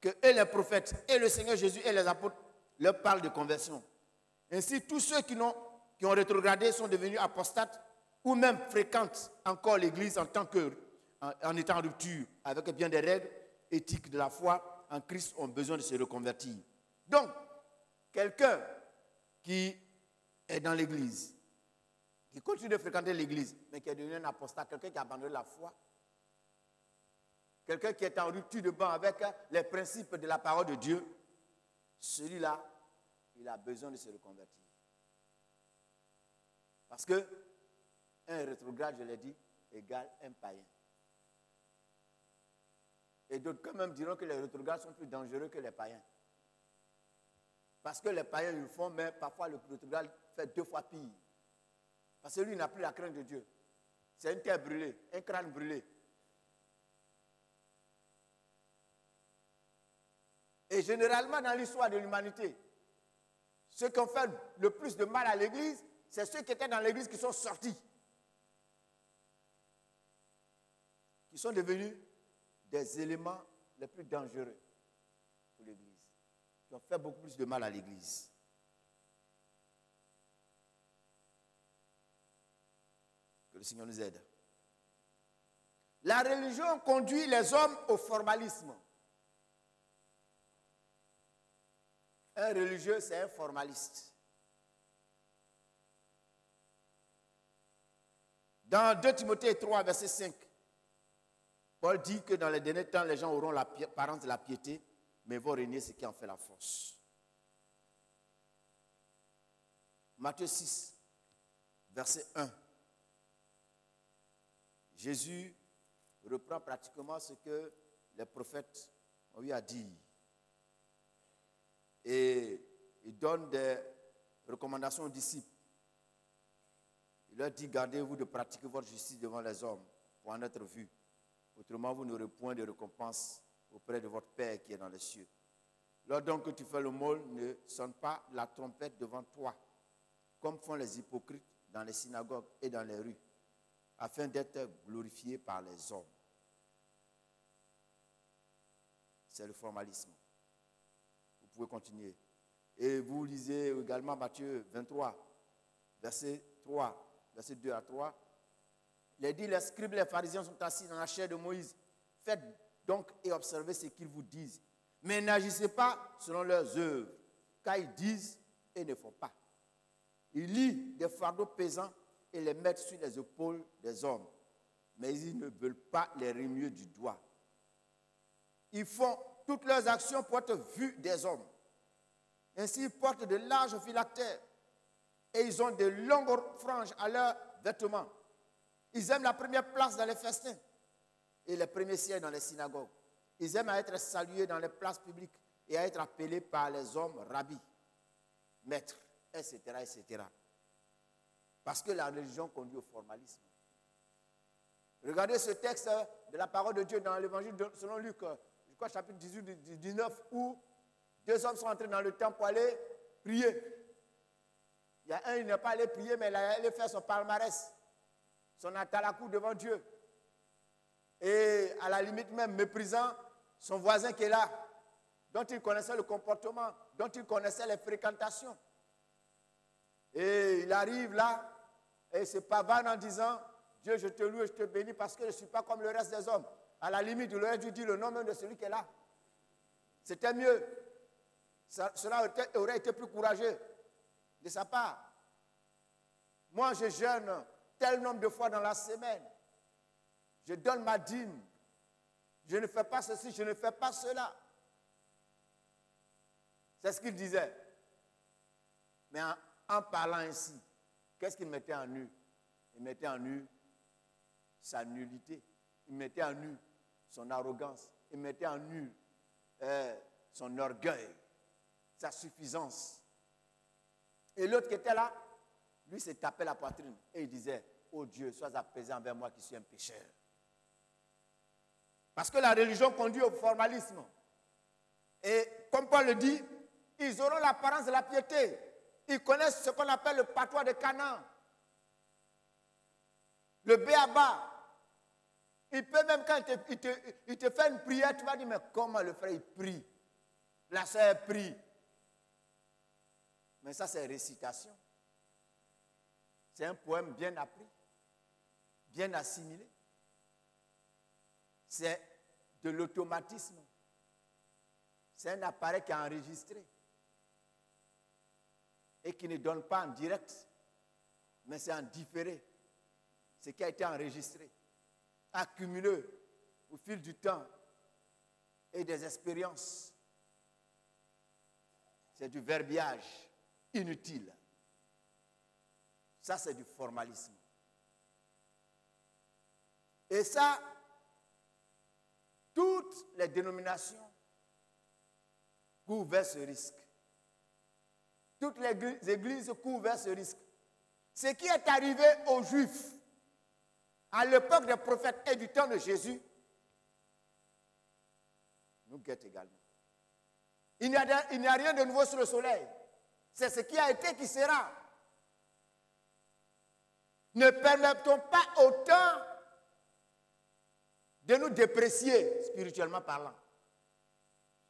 que et les prophètes, et le Seigneur Jésus et les apôtres leur parlent de conversion. Ainsi, tous ceux qui ont rétrogradé sont devenus apostates ou même fréquentent encore l'Église en étant en rupture avec bien des règles éthiques de la foi en Christ ont besoin de se reconvertir. Donc, quelqu'un qui est dans l'Église, qui continue de fréquenter l'Église, mais qui est devenu un apostat, quelqu'un qui a abandonné la foi, quelqu'un qui est en rupture de banc avec les principes de la parole de Dieu, celui-là, il a besoin de se reconvertir. Parce que un rétrograde, je l'ai dit, égale un païen. Et d'autres quand même diront que les rétrogrades sont plus dangereux que les païens. Parce que les païens ils le font, mais parfois le rétrograde fait 2 fois pire. Parce que lui, il n'a plus la crainte de Dieu. C'est une terre brûlée, un crâne brûlé. Et généralement, dans l'histoire de l'humanité, ceux qui ont fait le plus de mal à l'Église, c'est ceux qui étaient dans l'Église qui sont sortis. Qui sont devenus des éléments les plus dangereux pour l'Église. Qui ont fait beaucoup plus de mal à l'Église. Que le Seigneur nous aide. La religion conduit les hommes au formalisme. Un religieux, c'est un formaliste. Dans 2 Timothée 3, verset 5, Paul dit que dans les derniers temps, les gens auront l'apparence de la piété, mais vont régner ce qui en fait la force. Matthieu 6, verset 1. Jésus reprend pratiquement ce que les prophètes ont eu à dire. Et il donne des recommandations aux disciples. Il leur dit, gardez-vous de pratiquer votre justice devant les hommes pour en être vus. Autrement, vous n'aurez point de récompense auprès de votre Père qui est dans les cieux. Lors donc que tu fais le mal, ne sonne pas la trompette devant toi, comme font les hypocrites dans les synagogues et dans les rues, afin d'être glorifiés par les hommes. C'est le formalisme. Vous pouvez continuer. Et vous lisez également Matthieu 23, verset 3, verset 2 à 3. Il est dit, les scribes et les pharisiens sont assis dans la chair de Moïse. Faites donc et observez ce qu'ils vous disent. Mais n'agissez pas selon leurs œuvres, car ils disent et ne font pas. Ils lient des fardeaux pesants et les mettent sur les épaules des hommes. Mais ils ne veulent pas les remuer du doigt. Ils font toutes leurs actions pour être vus des hommes. Ainsi, ils portent de larges phylactères et ils ont de longues franges à leurs vêtements. Ils aiment la première place dans les festins et les premiers sièges dans les synagogues. Ils aiment à être salués dans les places publiques et à être appelés par les hommes rabbis, maîtres, etc., etc. Parce que la religion conduit au formalisme. Regardez ce texte de la parole de Dieu dans l'évangile selon Luc, je crois chapitre 18, 19, où 2 hommes sont entrés dans le temple pour aller prier. Il y a un, il n'est pas allé prier, mais il est allé faire son palmarès, son atalakou devant Dieu. Et à la limite même méprisant son voisin qui est là, dont il connaissait le comportement, dont il connaissait les fréquentations. Et il arrive là, et il se pavane en disant, Dieu, je te loue et je te bénis parce que je ne suis pas comme le reste des hommes. À la limite, il aurait dû dire le nom même de celui qui est là. C'était mieux. Cela aurait été plus courageux de sa part. Moi, je jeûne tel nombre de fois dans la semaine. Je donne ma dîme. Je ne fais pas ceci, je ne fais pas cela. C'est ce qu'il disait. Mais en parlant ainsi, qu'est-ce qu'il mettait en nu? Il mettait en nu sa nullité. Il mettait en nu son arrogance. Il mettait en nu son orgueil, sa suffisance. Et l'autre qui était là, lui se tapait la poitrine et il disait, oh Dieu, sois apaisé envers moi qui suis un pécheur. Parce que la religion conduit au formalisme. Et comme Paul le dit, ils auront l'apparence de la piété. Ils connaissent ce qu'on appelle le patois de Canaan. Le béaba. Il peut même, quand il te fait une prière, tu vas dire, mais comment le frère il prie? La sœur prie. Mais ça, c'est récitation. C'est un poème bien appris, bien assimilé. C'est de l'automatisme. C'est un appareil qui est enregistré et qui ne donne pas en direct, mais c'est en différé. Ce qui a été enregistré, accumulé au fil du temps et des expériences. C'est du verbiage inutile. Ça, c'est du formalisme. Et ça, toutes les dénominations courent vers ce risque. Toutes les églises courent vers ce risque. Ce qui est arrivé aux Juifs à l'époque des prophètes et du temps de Jésus nous guette également. Il n'y a rien de nouveau sur le soleil. C'est ce qui a été qui sera. Ne permettons pas autant de nous déprécier spirituellement parlant.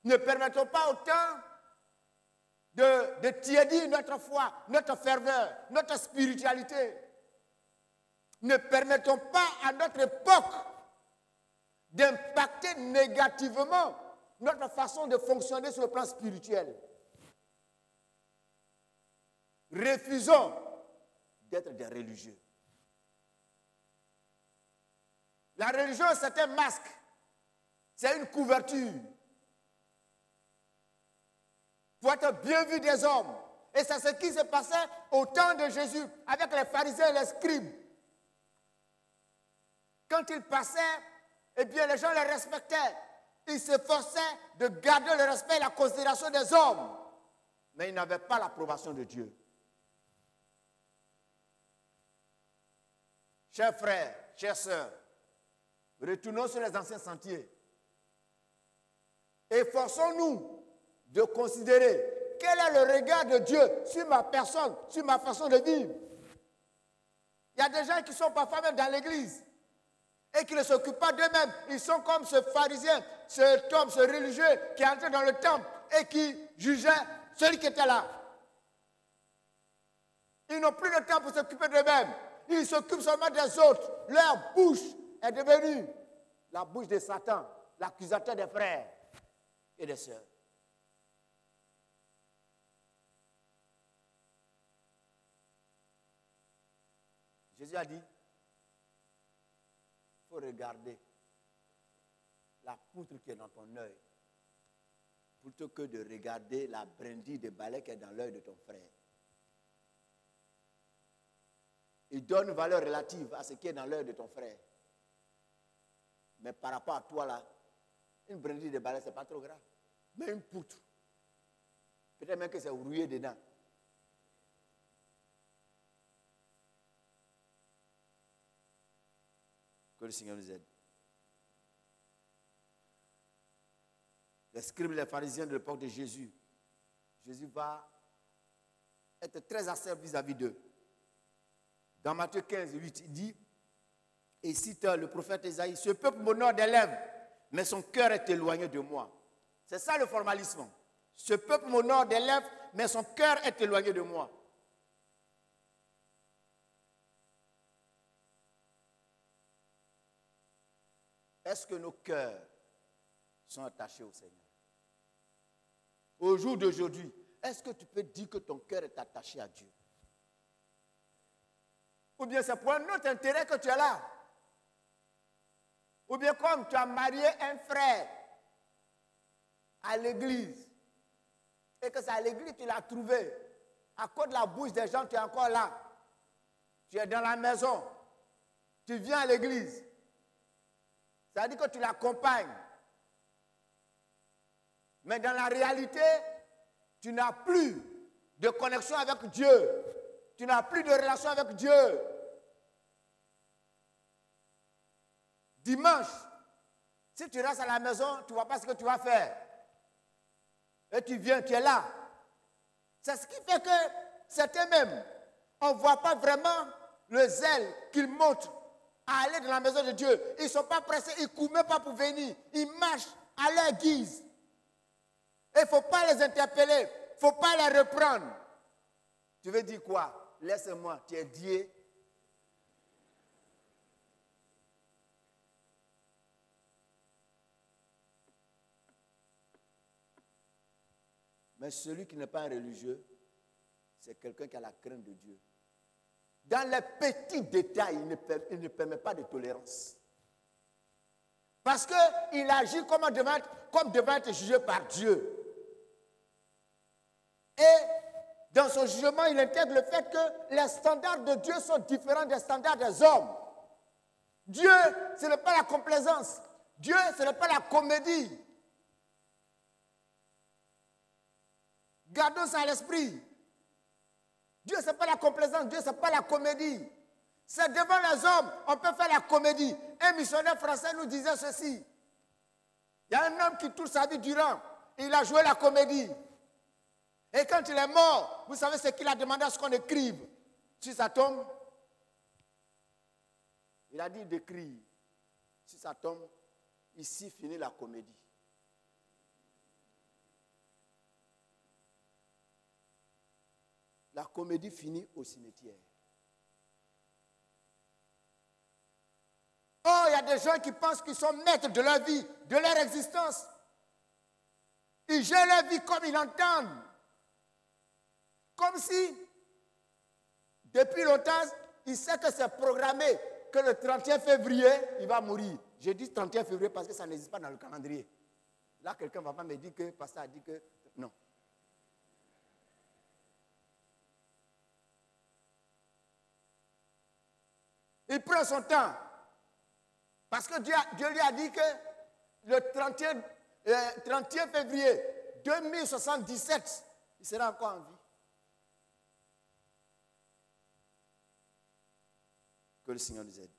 Ne permettons pas autant de tiédir notre foi, notre ferveur, notre spiritualité. Ne permettons pas à notre époque d'impacter négativement notre façon de fonctionner sur le plan spirituel. refusons d'être des religieux. La religion, c'est un masque. C'est une couverture. Pour être bien vu des hommes. Et c'est ce qui se passait au temps de Jésus avec les pharisiens et les scribes. Quand ils passaient, eh bien les gens les respectaient. Ils s'efforçaient de garder le respect et la considération des hommes. Mais ils n'avaient pas l'approbation de Dieu. Chers frères, chères sœurs, retournons sur les anciens sentiers. Efforçons-nous de considérer quel est le regard de Dieu sur ma personne, sur ma façon de vivre. Il y a des gens qui sont parfois même dans l'église et qui ne s'occupent pas d'eux-mêmes. Ils sont comme ce pharisien, cet homme, ce religieux qui est entré dans le temple et qui jugeait celui qui était là. Ils n'ont plus de temps pour s'occuper d'eux-mêmes. Ils s'occupent seulement des autres. Leur bouche est devenue la bouche de Satan, l'accusateur des frères et des sœurs. Jésus a dit, il faut regarder la poutre qui est dans ton œil plutôt que de regarder la brindille de balai qui est dans l'œil de ton frère. Il donne une valeur relative à ce qui est dans l'œil de ton frère. Mais par rapport à toi là, une brindille de balai, ce n'est pas trop grave. Mais une poutre, peut-être même que c'est rouillé dedans. Que le Seigneur nous aide. Les scribes et les pharisiens de l'époque de Jésus, Jésus va être très acerbe vis-à-vis d'eux. Dans Matthieu 15, 8, il dit, et cite le prophète Ésaïe, ce peuple m'honore des lèvres, mais son cœur est éloigné de moi. C'est ça le formalisme. Ce peuple m'honore des lèvres, mais son cœur est éloigné de moi. Est-ce que nos cœurs sont attachés au Seigneur? Au jour d'aujourd'hui, est-ce que tu peux dire que ton cœur est attaché à Dieu? Ou bien c'est pour un autre intérêt que tu es là? Ou bien comme tu as marié un frère à l'église et que c'est à l'église que tu l'as trouvé, à cause de la bouche des gens, tu es encore là. Tu es dans la maison, tu viens à l'église. Ça veut dire que tu l'accompagnes. Mais dans la réalité, tu n'as plus de connexion avec Dieu. Tu n'as plus de relation avec Dieu. Dimanche, si tu restes à la maison, tu ne vois pas ce que tu vas faire. Et tu viens, tu es là. C'est ce qui fait que certains même, on ne voit pas vraiment le zèle qu'ils montrent à aller dans la maison de Dieu. Ils ne sont pas pressés, ils ne courent même pas pour venir. Ils marchent à leur guise. Et il ne faut pas les interpeller, il ne faut pas les reprendre. Tu veux dire quoi? Laisse-moi, tu es Dieu. Mais celui qui n'est pas un religieux, c'est quelqu'un qui a la crainte de Dieu. Dans les petits détails, il ne permet pas de tolérance. Parce qu'il agit comme devant être jugé par Dieu. Et dans son jugement, il intègre le fait que les standards de Dieu sont différents des standards des hommes. Dieu, ce n'est pas la complaisance. Dieu, ce n'est pas la comédie. Gardons ça à l'esprit. Dieu, ce n'est pas la complaisance. Dieu, ce n'est pas la comédie. C'est devant les hommes, on peut faire la comédie. Un missionnaire français nous disait ceci. Il y a un homme qui toute sa vie durant, il a joué la comédie. Et quand il est mort, vous savez ce qu'il a demandé à ce qu'on écrive sur sa tombe? Il a dit d'écrire sur sa tombe, ici finit la comédie. La comédie finit au cimetière. Oh, il y a des gens qui pensent qu'ils sont maîtres de leur vie, de leur existence. Ils gèrent leur vie comme ils l'entendent. Comme si depuis longtemps, il sait que c'est programmé, que le 31 février, il va mourir. Je dis 31 février parce que ça n'existe pas dans le calendrier. Là, quelqu'un ne va pas me dire que le pasteur a dit que... Non. Il prend son temps. Parce que Dieu lui a dit que le 31 février 2077, il sera encore en vie. Que le Seigneur nous aide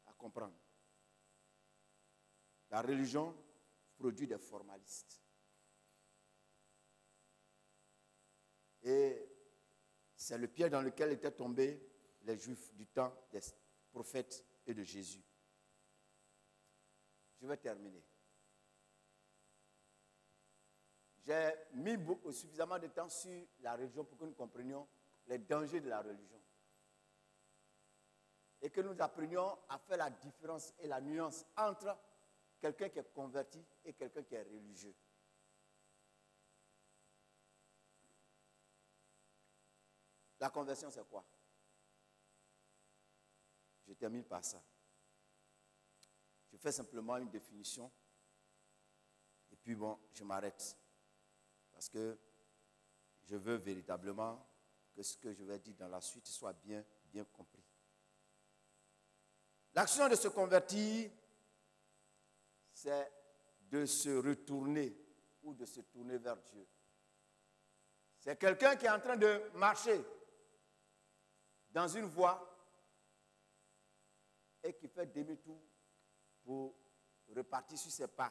à comprendre. La religion produit des formalistes. Et c'est le piège dans lequel étaient tombés les Juifs du temps des prophètes et de Jésus. Je vais terminer. J'ai mis suffisamment de temps sur la religion pour que nous comprenions les dangers de la religion. Et que nous apprenions à faire la différence et la nuance entre quelqu'un qui est converti et quelqu'un qui est religieux. La conversion, c'est quoi? Je termine par ça. Je fais simplement une définition et puis bon, je m'arrête. Parce que je veux véritablement que ce que je vais dire dans la suite soit bien compris. L'action de se convertir, c'est de se retourner ou de se tourner vers Dieu. C'est quelqu'un qui est en train de marcher dans une voie et qui fait demi-tour pour repartir sur ses pas.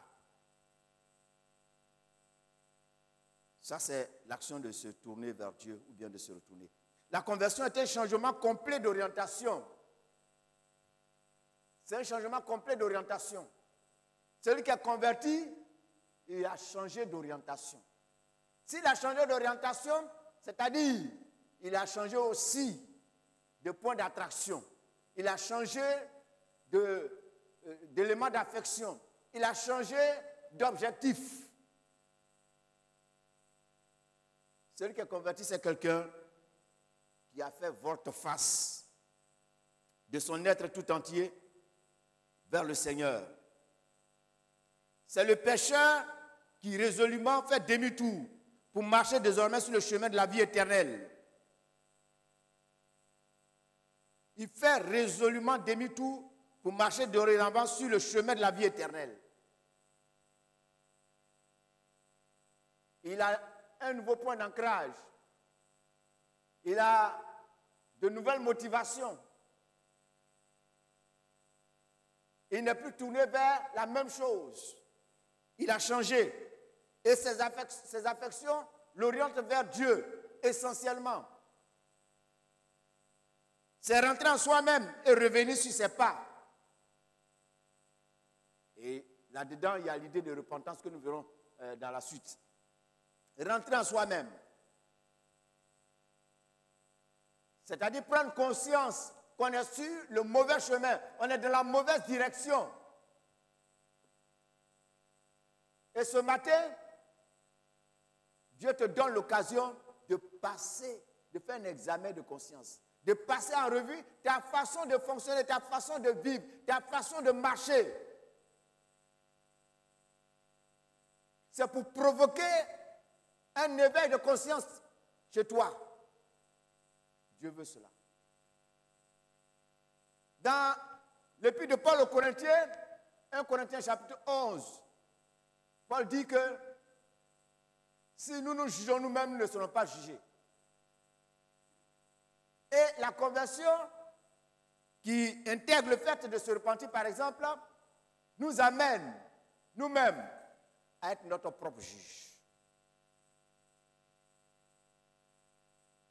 Ça, c'est l'action de se tourner vers Dieu ou bien de se retourner. La conversion est un changement complet d'orientation. C'est un changement complet d'orientation. Celui qui est converti, il a changé d'orientation. S'il a changé d'orientation, c'est-à-dire, il a changé aussi de point d'attraction. Il a changé d'élément d'affection. Il a changé d'objectif. Celui qui est converti, c'est quelqu'un qui a fait volte-face de son être tout entier vers le Seigneur. C'est le pécheur qui résolument fait demi-tour pour marcher désormais sur le chemin de la vie éternelle. Il fait résolument demi-tour pour marcher dorénavant sur le chemin de la vie éternelle. Il a un nouveau point d'ancrage. Il a de nouvelles motivations. Il n'est plus tourné vers la même chose. Il a changé. Et ses affections l'orientent vers Dieu, essentiellement. C'est rentrer en soi-même et revenir sur ses pas. Et là-dedans, il y a l'idée de repentance que nous verrons dans la suite. Rentrer en soi-même. C'est-à-dire prendre conscience qu'on est sur le mauvais chemin, on est dans la mauvaise direction. Et ce matin, Dieu te donne l'occasion de passer, de faire un examen de conscience, de passer en revue ta façon de fonctionner, ta façon de vivre, ta façon de marcher. C'est pour provoquer un éveil de conscience chez toi. Dieu veut cela. Dans l'épître de Paul aux Corinthiens, 1 Corinthiens chapitre 11, Paul dit que si nous nous jugeons nous-mêmes, nous ne serons pas jugés. Et la conversion qui intègre le fait de se repentir, par exemple, nous amène nous-mêmes à être notre propre juge.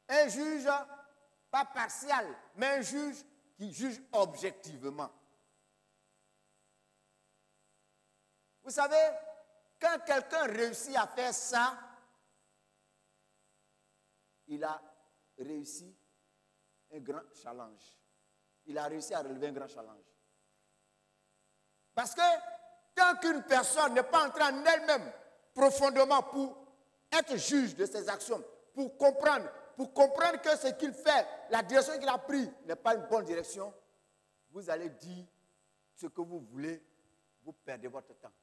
Un juge, pas partial, mais un juge qui juge objectivement. Vous savez, quand quelqu'un réussit à faire ça, il a réussi un grand challenge. Il a réussi à relever un grand challenge. Parce que tant qu'une personne n'est pas entrée en elle-même profondément pour être juge de ses actions, pour comprendre pour comprendre que ce qu'il fait, la direction qu'il a prise n'est pas une bonne direction, vous allez dire ce que vous voulez, vous perdez votre temps.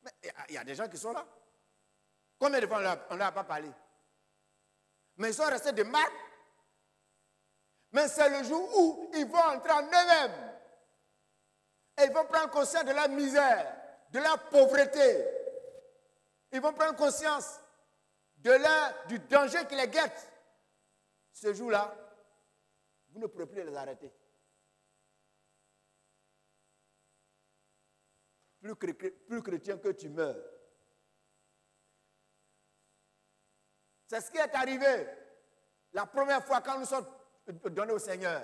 Mais il y a des gens qui sont là. Combien de fois on n'a pas parlé? Mais ils sont restés de marques. Mais c'est le jour où ils vont entrer en eux-mêmes. Et ils vont prendre conscience de la misère, de la pauvreté. Ils vont prendre conscience du danger qui les guette. Ce jour-là, vous ne pourrez plus les arrêter. Plus chrétien que tu meurs. C'est ce qui est arrivé la première fois quand nous sommes donnés au Seigneur.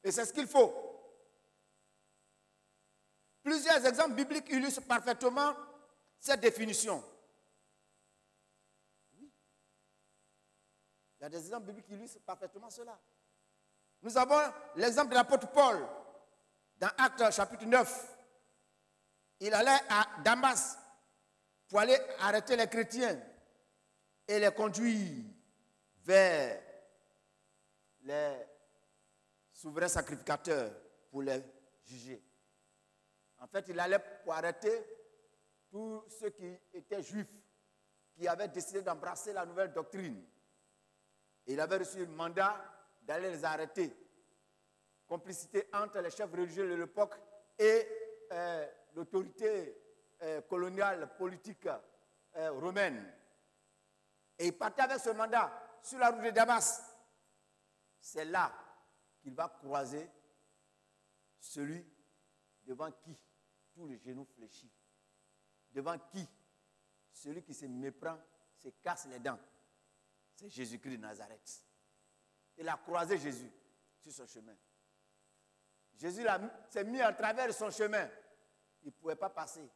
Et c'est ce qu'il faut. Plusieurs exemples bibliques illustrent parfaitement cette définition. Oui. Il y a des exemples bibliques qui illustrent parfaitement cela. Nous avons l'exemple de l'apôtre Paul dans Actes chapitre 9. Il allait à Damas pour aller arrêter les chrétiens et les conduire vers les souverains sacrificateurs pour les juger. En fait, il allait pour arrêter tous ceux qui étaient juifs, qui avaient décidé d'embrasser la nouvelle doctrine. Et il avait reçu un mandat d'aller les arrêter. Complicité entre les chefs religieux de l'époque et l'autorité coloniale, politique romaine. Et il partait avec ce mandat sur la route de Damas. C'est là qu'il va croiser celui devant qui tous les genoux fléchissent. Devant qui celui qui se méprend, se casse les dents. C'est Jésus-Christ de Nazareth. Il a croisé Jésus sur son chemin. Jésus s'est mis à travers de son chemin. Il ne pouvait pas passer.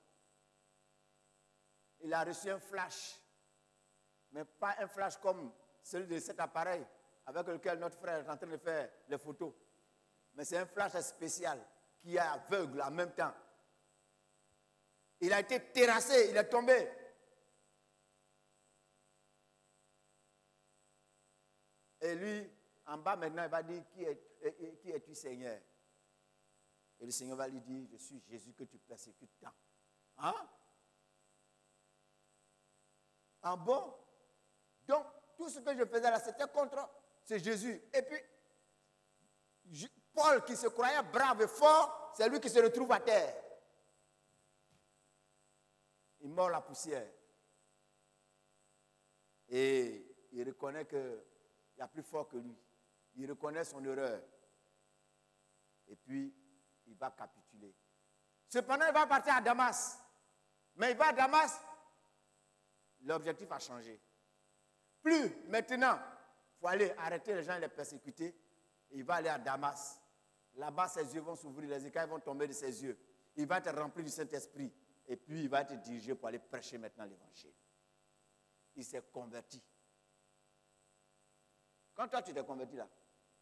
Il a reçu un flash. Mais pas un flash comme celui de cet appareil avec lequel notre frère est en train de faire les photos. Mais c'est un flash spécial qui est aveugle en même temps. Il a été terrassé, il est tombé. Et lui, en bas maintenant, il va dire, qui es-tu Seigneur? Et le Seigneur va lui dire, je suis Jésus que tu persécutes tant. Hein? En bon? Donc, tout ce que je faisais là, c'était contre c'est Jésus. Et puis, Paul, qui se croyait brave et fort, c'est lui qui se retrouve à terre. Il mord la poussière. Et il reconnaît qu'il y a plus fort que lui. Il reconnaît son erreur. Et puis, il va capituler. Cependant, il va partir à Damas. Mais il va à Damas, l'objectif a changé. Plus maintenant, il faut aller arrêter les gens et les persécuter. Et il va aller à Damas. Là-bas, ses yeux vont s'ouvrir, les écailles vont tomber de ses yeux. Il va être rempli du Saint-Esprit. Et puis, il va être dirigé pour aller prêcher maintenant l'évangile. Il s'est converti. Quand toi, tu t'es converti là,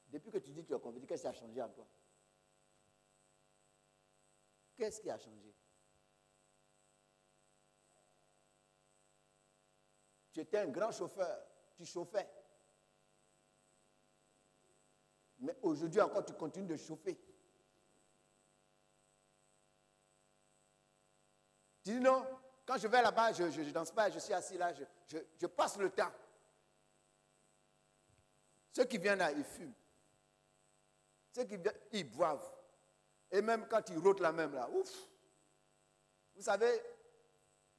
depuis que tu dis que tu es converti, qu'est-ce qui a changé en toi? Qu'est-ce qui a changé? Tu étais un grand chauffeur, tu chauffais. Mais aujourd'hui encore, tu continues de chauffer. Tu dis non, quand je vais là-bas, je ne danse pas, je suis assis là, je passe le temps. Ceux qui viennent là, ils fument. Ceux qui viennent, ils boivent. Et même quand ils rôtent la même là, ouf. Vous savez,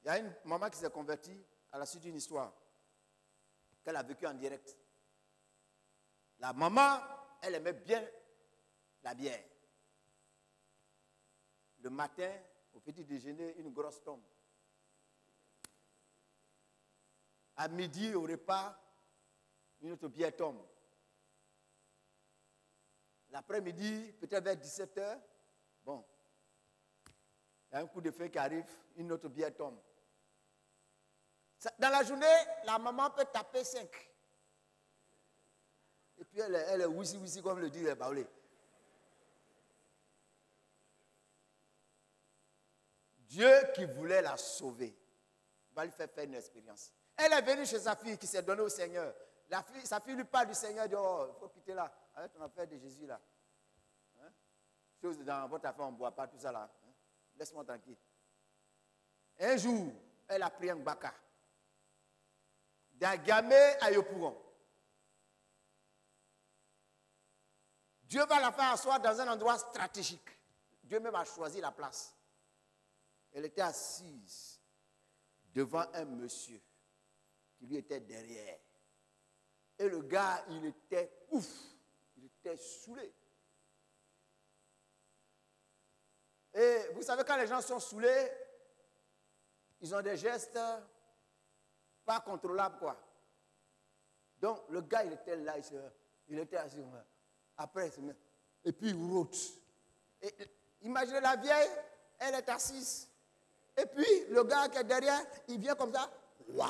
il y a une maman qui s'est convertie à la suite d'une histoire qu'elle a vécue en direct. La maman, elle aimait bien la bière. Le matin, au petit déjeuner, une grosse tombe. À midi, au repas, une autre bière tombe. L'après-midi, peut-être vers 17h, bon, il y a un coup de feu qui arrive, une autre bière tombe. Dans la journée, la maman peut taper 5. Et puis elle est wisi comme le dit les Baoulés. Dieu qui voulait la sauver, va lui faire une expérience. Elle est venue chez sa fille qui s'est donnée au Seigneur. Sa fille lui parle du Seigneur, dit, oh, il faut quitter là, avec ton affaire de Jésus là. Hein? Chose dans votre affaire, on ne boit pas tout ça là. Hein? Laisse-moi tranquille. Un jour, elle a pris un baka. D'Agamé à Yopougon. Dieu va la faire asseoir dans un endroit stratégique. Dieu même a choisi la place. Elle était assise devant un monsieur qui lui était derrière. Et le gars, il était ouf. Il était saoulé. Et vous savez, quand les gens sont saoulés, ils ont des gestes pas contrôlables, quoi. Donc, le gars, il était là, il était assis. Après, et puis il route. Et, imaginez la vieille, elle est assise. Et puis, le gars qui est derrière, il vient comme ça. Waouh!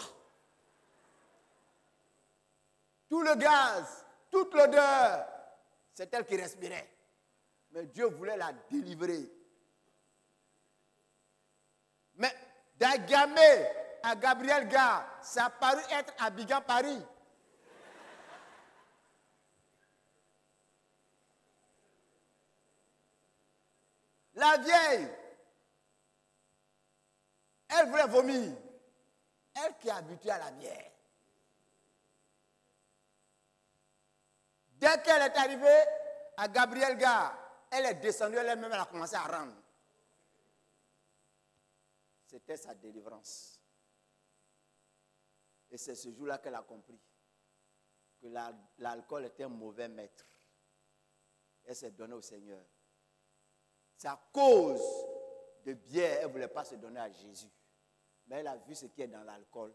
Tout le gaz, toute l'odeur, c'est elle qui respirait. Mais Dieu voulait la délivrer. Mais d'Agamé à Gabriel Gare, ça a paru être Abidjan Paris. La vieille, elle voulait vomir. Elle qui est habituée à la bière. Dès qu'elle est arrivée à Gabriel Gare, elle est descendue, elle-même, elle a commencé à rendre. C'était sa délivrance. Et c'est ce jour-là qu'elle a compris que l'alcool était un mauvais maître. Elle s'est donnée au Seigneur. C'est à cause de bière, elle ne voulait pas se donner à Jésus. Mais elle a vu ce qui est dans l'alcool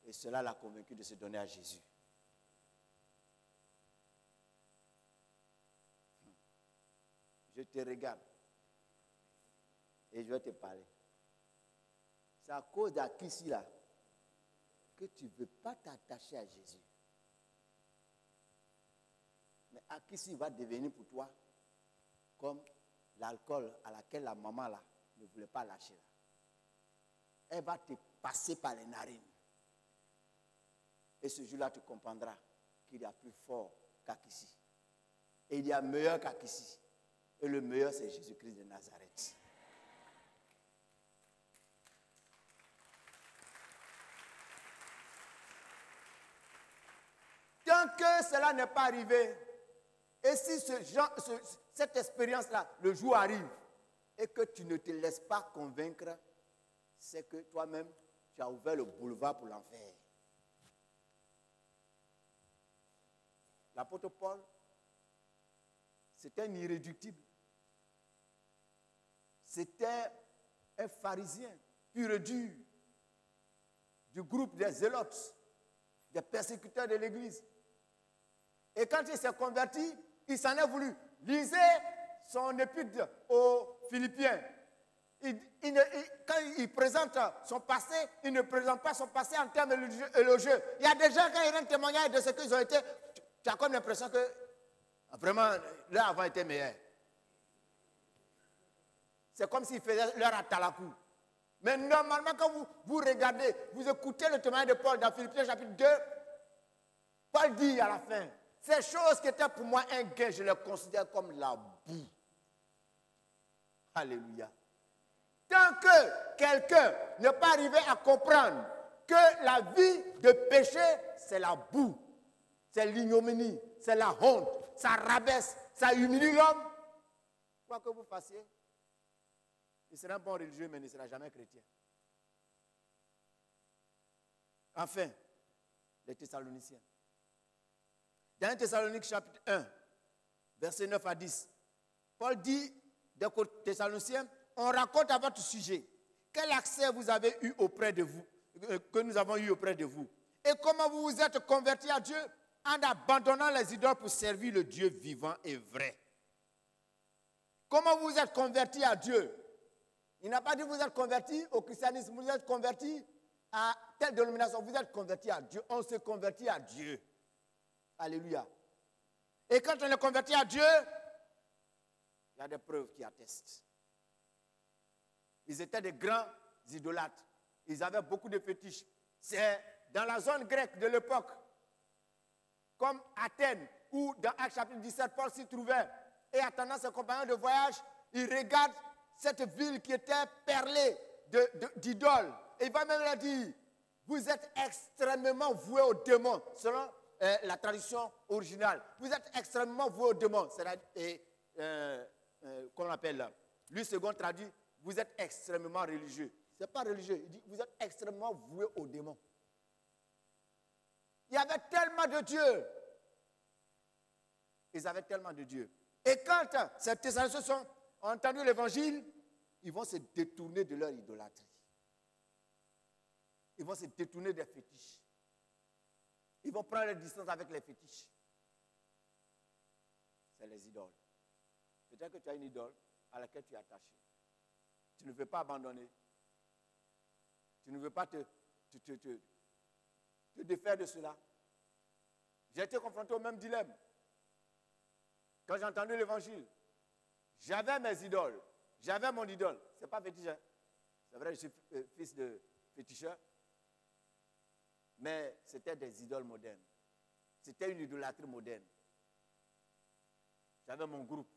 et cela l'a convaincue de se donner à Jésus. Je te regarde et je vais te parler. C'est à cause d'Akissi là que tu ne veux pas t'attacher à Jésus. Mais Akissi va devenir pour toi comme l'alcool à laquelle la maman là ne voulait pas lâcher. Là. Elle va te passer par les narines. Et ce jour-là, tu comprendras qu'il y a plus fort qu'Akissi. Et il y a meilleur qu'Akissi. Et le meilleur, c'est Jésus-Christ de Nazareth. Tant que cela n'est pas arrivé, et si cette expérience-là, le jour arrive, et que tu ne te laisses pas convaincre, c'est que toi-même, tu as ouvert le boulevard pour l'enfer. L'apôtre Paul, c'était un irréductible. C'était un pharisien pur et dur du groupe des zélotes, des persécuteurs de l'Église. Et quand il s'est converti, il s'en est voulu. Lisez son épître aux Philippiens. Quand il présente son passé, il ne présente pas son passé en termes élogieux. Il y a des gens, quand ils rendent témoignage de ce qu'ils ont été, tu as comme l'impression que vraiment, leur avant était meilleur. C'est comme s'ils faisaient leur atalakou. Mais normalement, quand vous regardez, vous écoutez le témoignage de Paul dans Philippiens chapitre 2, Paul dit à la fin, ces choses qui étaient pour moi un gain, je les considère comme la boue. Alléluia. Tant que quelqu'un n'est pas arrivé à comprendre que la vie de péché, c'est la boue, c'est l'ignominie, c'est la honte, ça rabaisse, ça humilie l'homme, quoi que vous fassiez, il sera un bon religieux, mais il ne sera jamais chrétien. Enfin, les Thessaloniciens. Dans 1 Thessaloniques chapitre 1, versets 9 à 10, Paul dit des Thessaloniciens, on raconte à votre sujet quel accès vous avez eu auprès de vous, que nous avons eu auprès de vous, et comment vous vous êtes convertis à Dieu en abandonnant les idoles pour servir le Dieu vivant et vrai. Comment vous vous êtes convertis à Dieu? Il n'a pas dit que vous êtes convertis au christianisme, vous êtes convertis à telle dénomination, vous êtes convertis à Dieu. On se convertit à Dieu. Alléluia. Et quand on est converti à Dieu, il y a des preuves qui attestent. Ils étaient des grands idolâtres. Ils avaient beaucoup de fétiches. C'est dans la zone grecque de l'époque, comme Athènes, où dans Actes chapitre 17, Paul s'y trouvait. Et attendant ses compagnons de voyage, il regarde cette ville qui était perlée d'idoles. Et il va même leur dire, vous êtes extrêmement voués aux démons, selon la tradition originale. Vous êtes extrêmement voués aux démons. Qu'on appelle, lui second traduit, vous êtes extrêmement religieux. Ce n'est pas religieux, il dit, vous êtes extrêmement voués aux démons. Il y avait tellement de Dieu. Ils avaient tellement de Dieu. Et quand ces Thessaloniciens ont entendu l'évangile, ils vont se détourner de leur idolâtrie. Ils vont se détourner des fétiches. Ils vont prendre la distance avec les fétiches. C'est les idoles. Peut-être que tu as une idole à laquelle tu es attaché. Tu ne veux pas abandonner. Tu ne veux pas te défaire de cela. J'ai été confronté au même dilemme. Quand j'ai entendu l'évangile, j'avais mes idoles. J'avais mon idole. Ce n'est pas fétiche. C'est vrai, je suis fils de féticheur. Mais c'était des idoles modernes. C'était une idolâtrie moderne. J'avais mon groupe.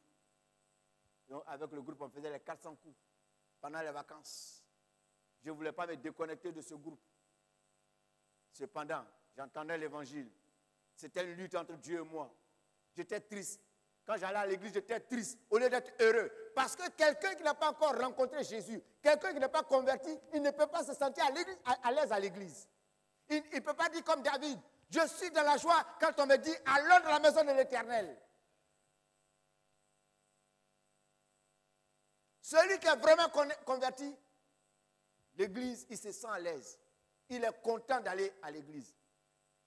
Donc, avec le groupe, on faisait les 400 coups pendant les vacances. Je ne voulais pas me déconnecter de ce groupe. Cependant, j'entendais l'évangile. C'était une lutte entre Dieu et moi. J'étais triste. Quand j'allais à l'église, j'étais triste au lieu d'être heureux. Parce que quelqu'un qui n'a pas encore rencontré Jésus, quelqu'un qui n'est pas converti, il ne peut pas se sentir à l'aise à l'église. Il ne peut pas dire comme David, je suis dans la joie quand on me dit, allons dans la maison de l'Éternel. Celui qui est vraiment converti, l'église, il se sent à l'aise. Il est content d'aller à l'église.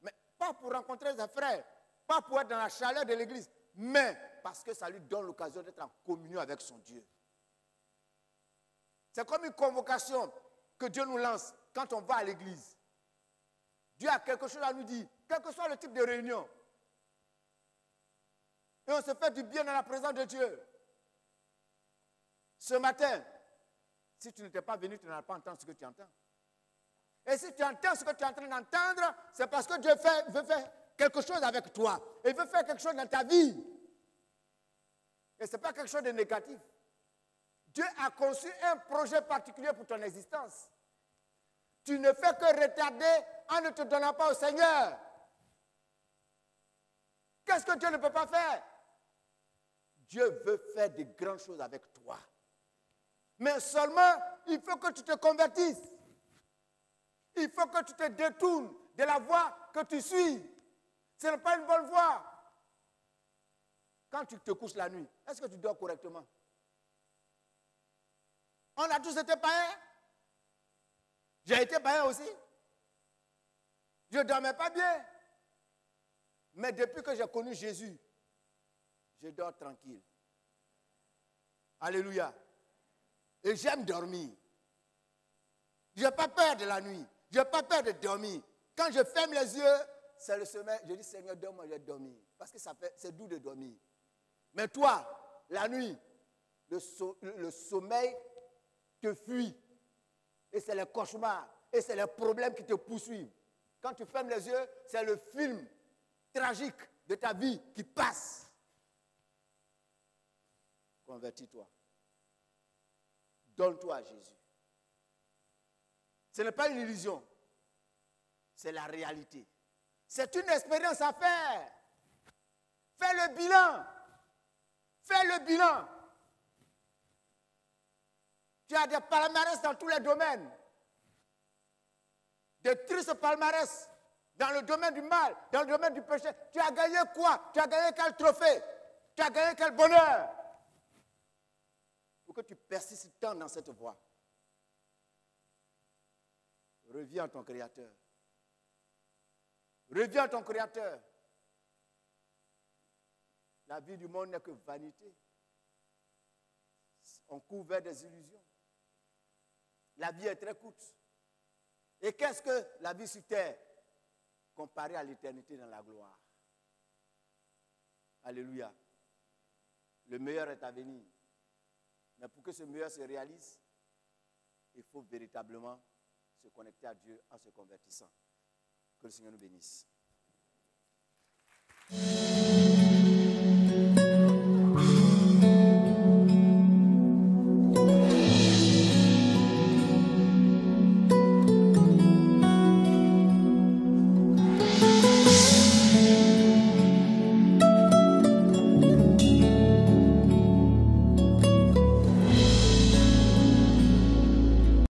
Mais pas pour rencontrer ses frères, pas pour être dans la chaleur de l'église, mais parce que ça lui donne l'occasion d'être en communion avec son Dieu. C'est comme une convocation que Dieu nous lance quand on va à l'église. Dieu a quelque chose à nous dire, quel que soit le type de réunion. Et on se fait du bien dans la présence de Dieu. Ce matin, si tu n'étais pas venu, tu n'as pas entendu ce que tu entends. Et si tu entends ce que tu es en train d'entendre, c'est parce que Dieu veut faire quelque chose avec toi. Il veut faire quelque chose dans ta vie. Et ce n'est pas quelque chose de négatif. Dieu a conçu un projet particulier pour ton existence. Tu ne fais que retarder en ne te donnant pas au Seigneur. Qu'est-ce que Dieu ne peut pas faire? Dieu veut faire de grandes choses avec toi. Mais seulement, il faut que tu te convertisses. Il faut que tu te détournes de la voie que tu suis. Ce n'est pas une bonne voie. Quand tu te couches la nuit, est-ce que tu dors correctement? On a tous été païens. J'ai été païen aussi. Je ne dormais pas bien. Mais depuis que j'ai connu Jésus, je dors tranquille. Alléluia. Et j'aime dormir. Je n'ai pas peur de la nuit. Je n'ai pas peur de dormir. Quand je ferme les yeux, c'est le sommeil. Je dis, Seigneur, donne-moi de dormir. Parce que c'est doux de dormir. Mais toi, la nuit, le sommeil te fuit. Et c'est les cauchemars. Et c'est les problèmes qui te poursuivent. Quand tu fermes les yeux, c'est le film tragique de ta vie qui passe. Convertis-toi. Donne-toi à Jésus. Ce n'est pas une illusion. C'est la réalité. C'est une expérience à faire. Fais le bilan. Fais le bilan. Tu as des palmarès dans tous les domaines. Des tristes palmarès dans le domaine du mal, dans le domaine du péché. Tu as gagné quoi? Tu as gagné quel trophée? Tu as gagné quel bonheur? Pour que tu persistes tant dans cette voie. Reviens à ton Créateur. Reviens à ton Créateur. La vie du monde n'est que vanité. On court vers des illusions. La vie est très courte. Et qu'est-ce que la vie sur terre comparée à l'éternité dans la gloire? Alléluia. Le meilleur est à venir. Mais pour que ce meilleur se réalise, il faut véritablement se connecter à Dieu en se convertissant. Que le Seigneur nous bénisse.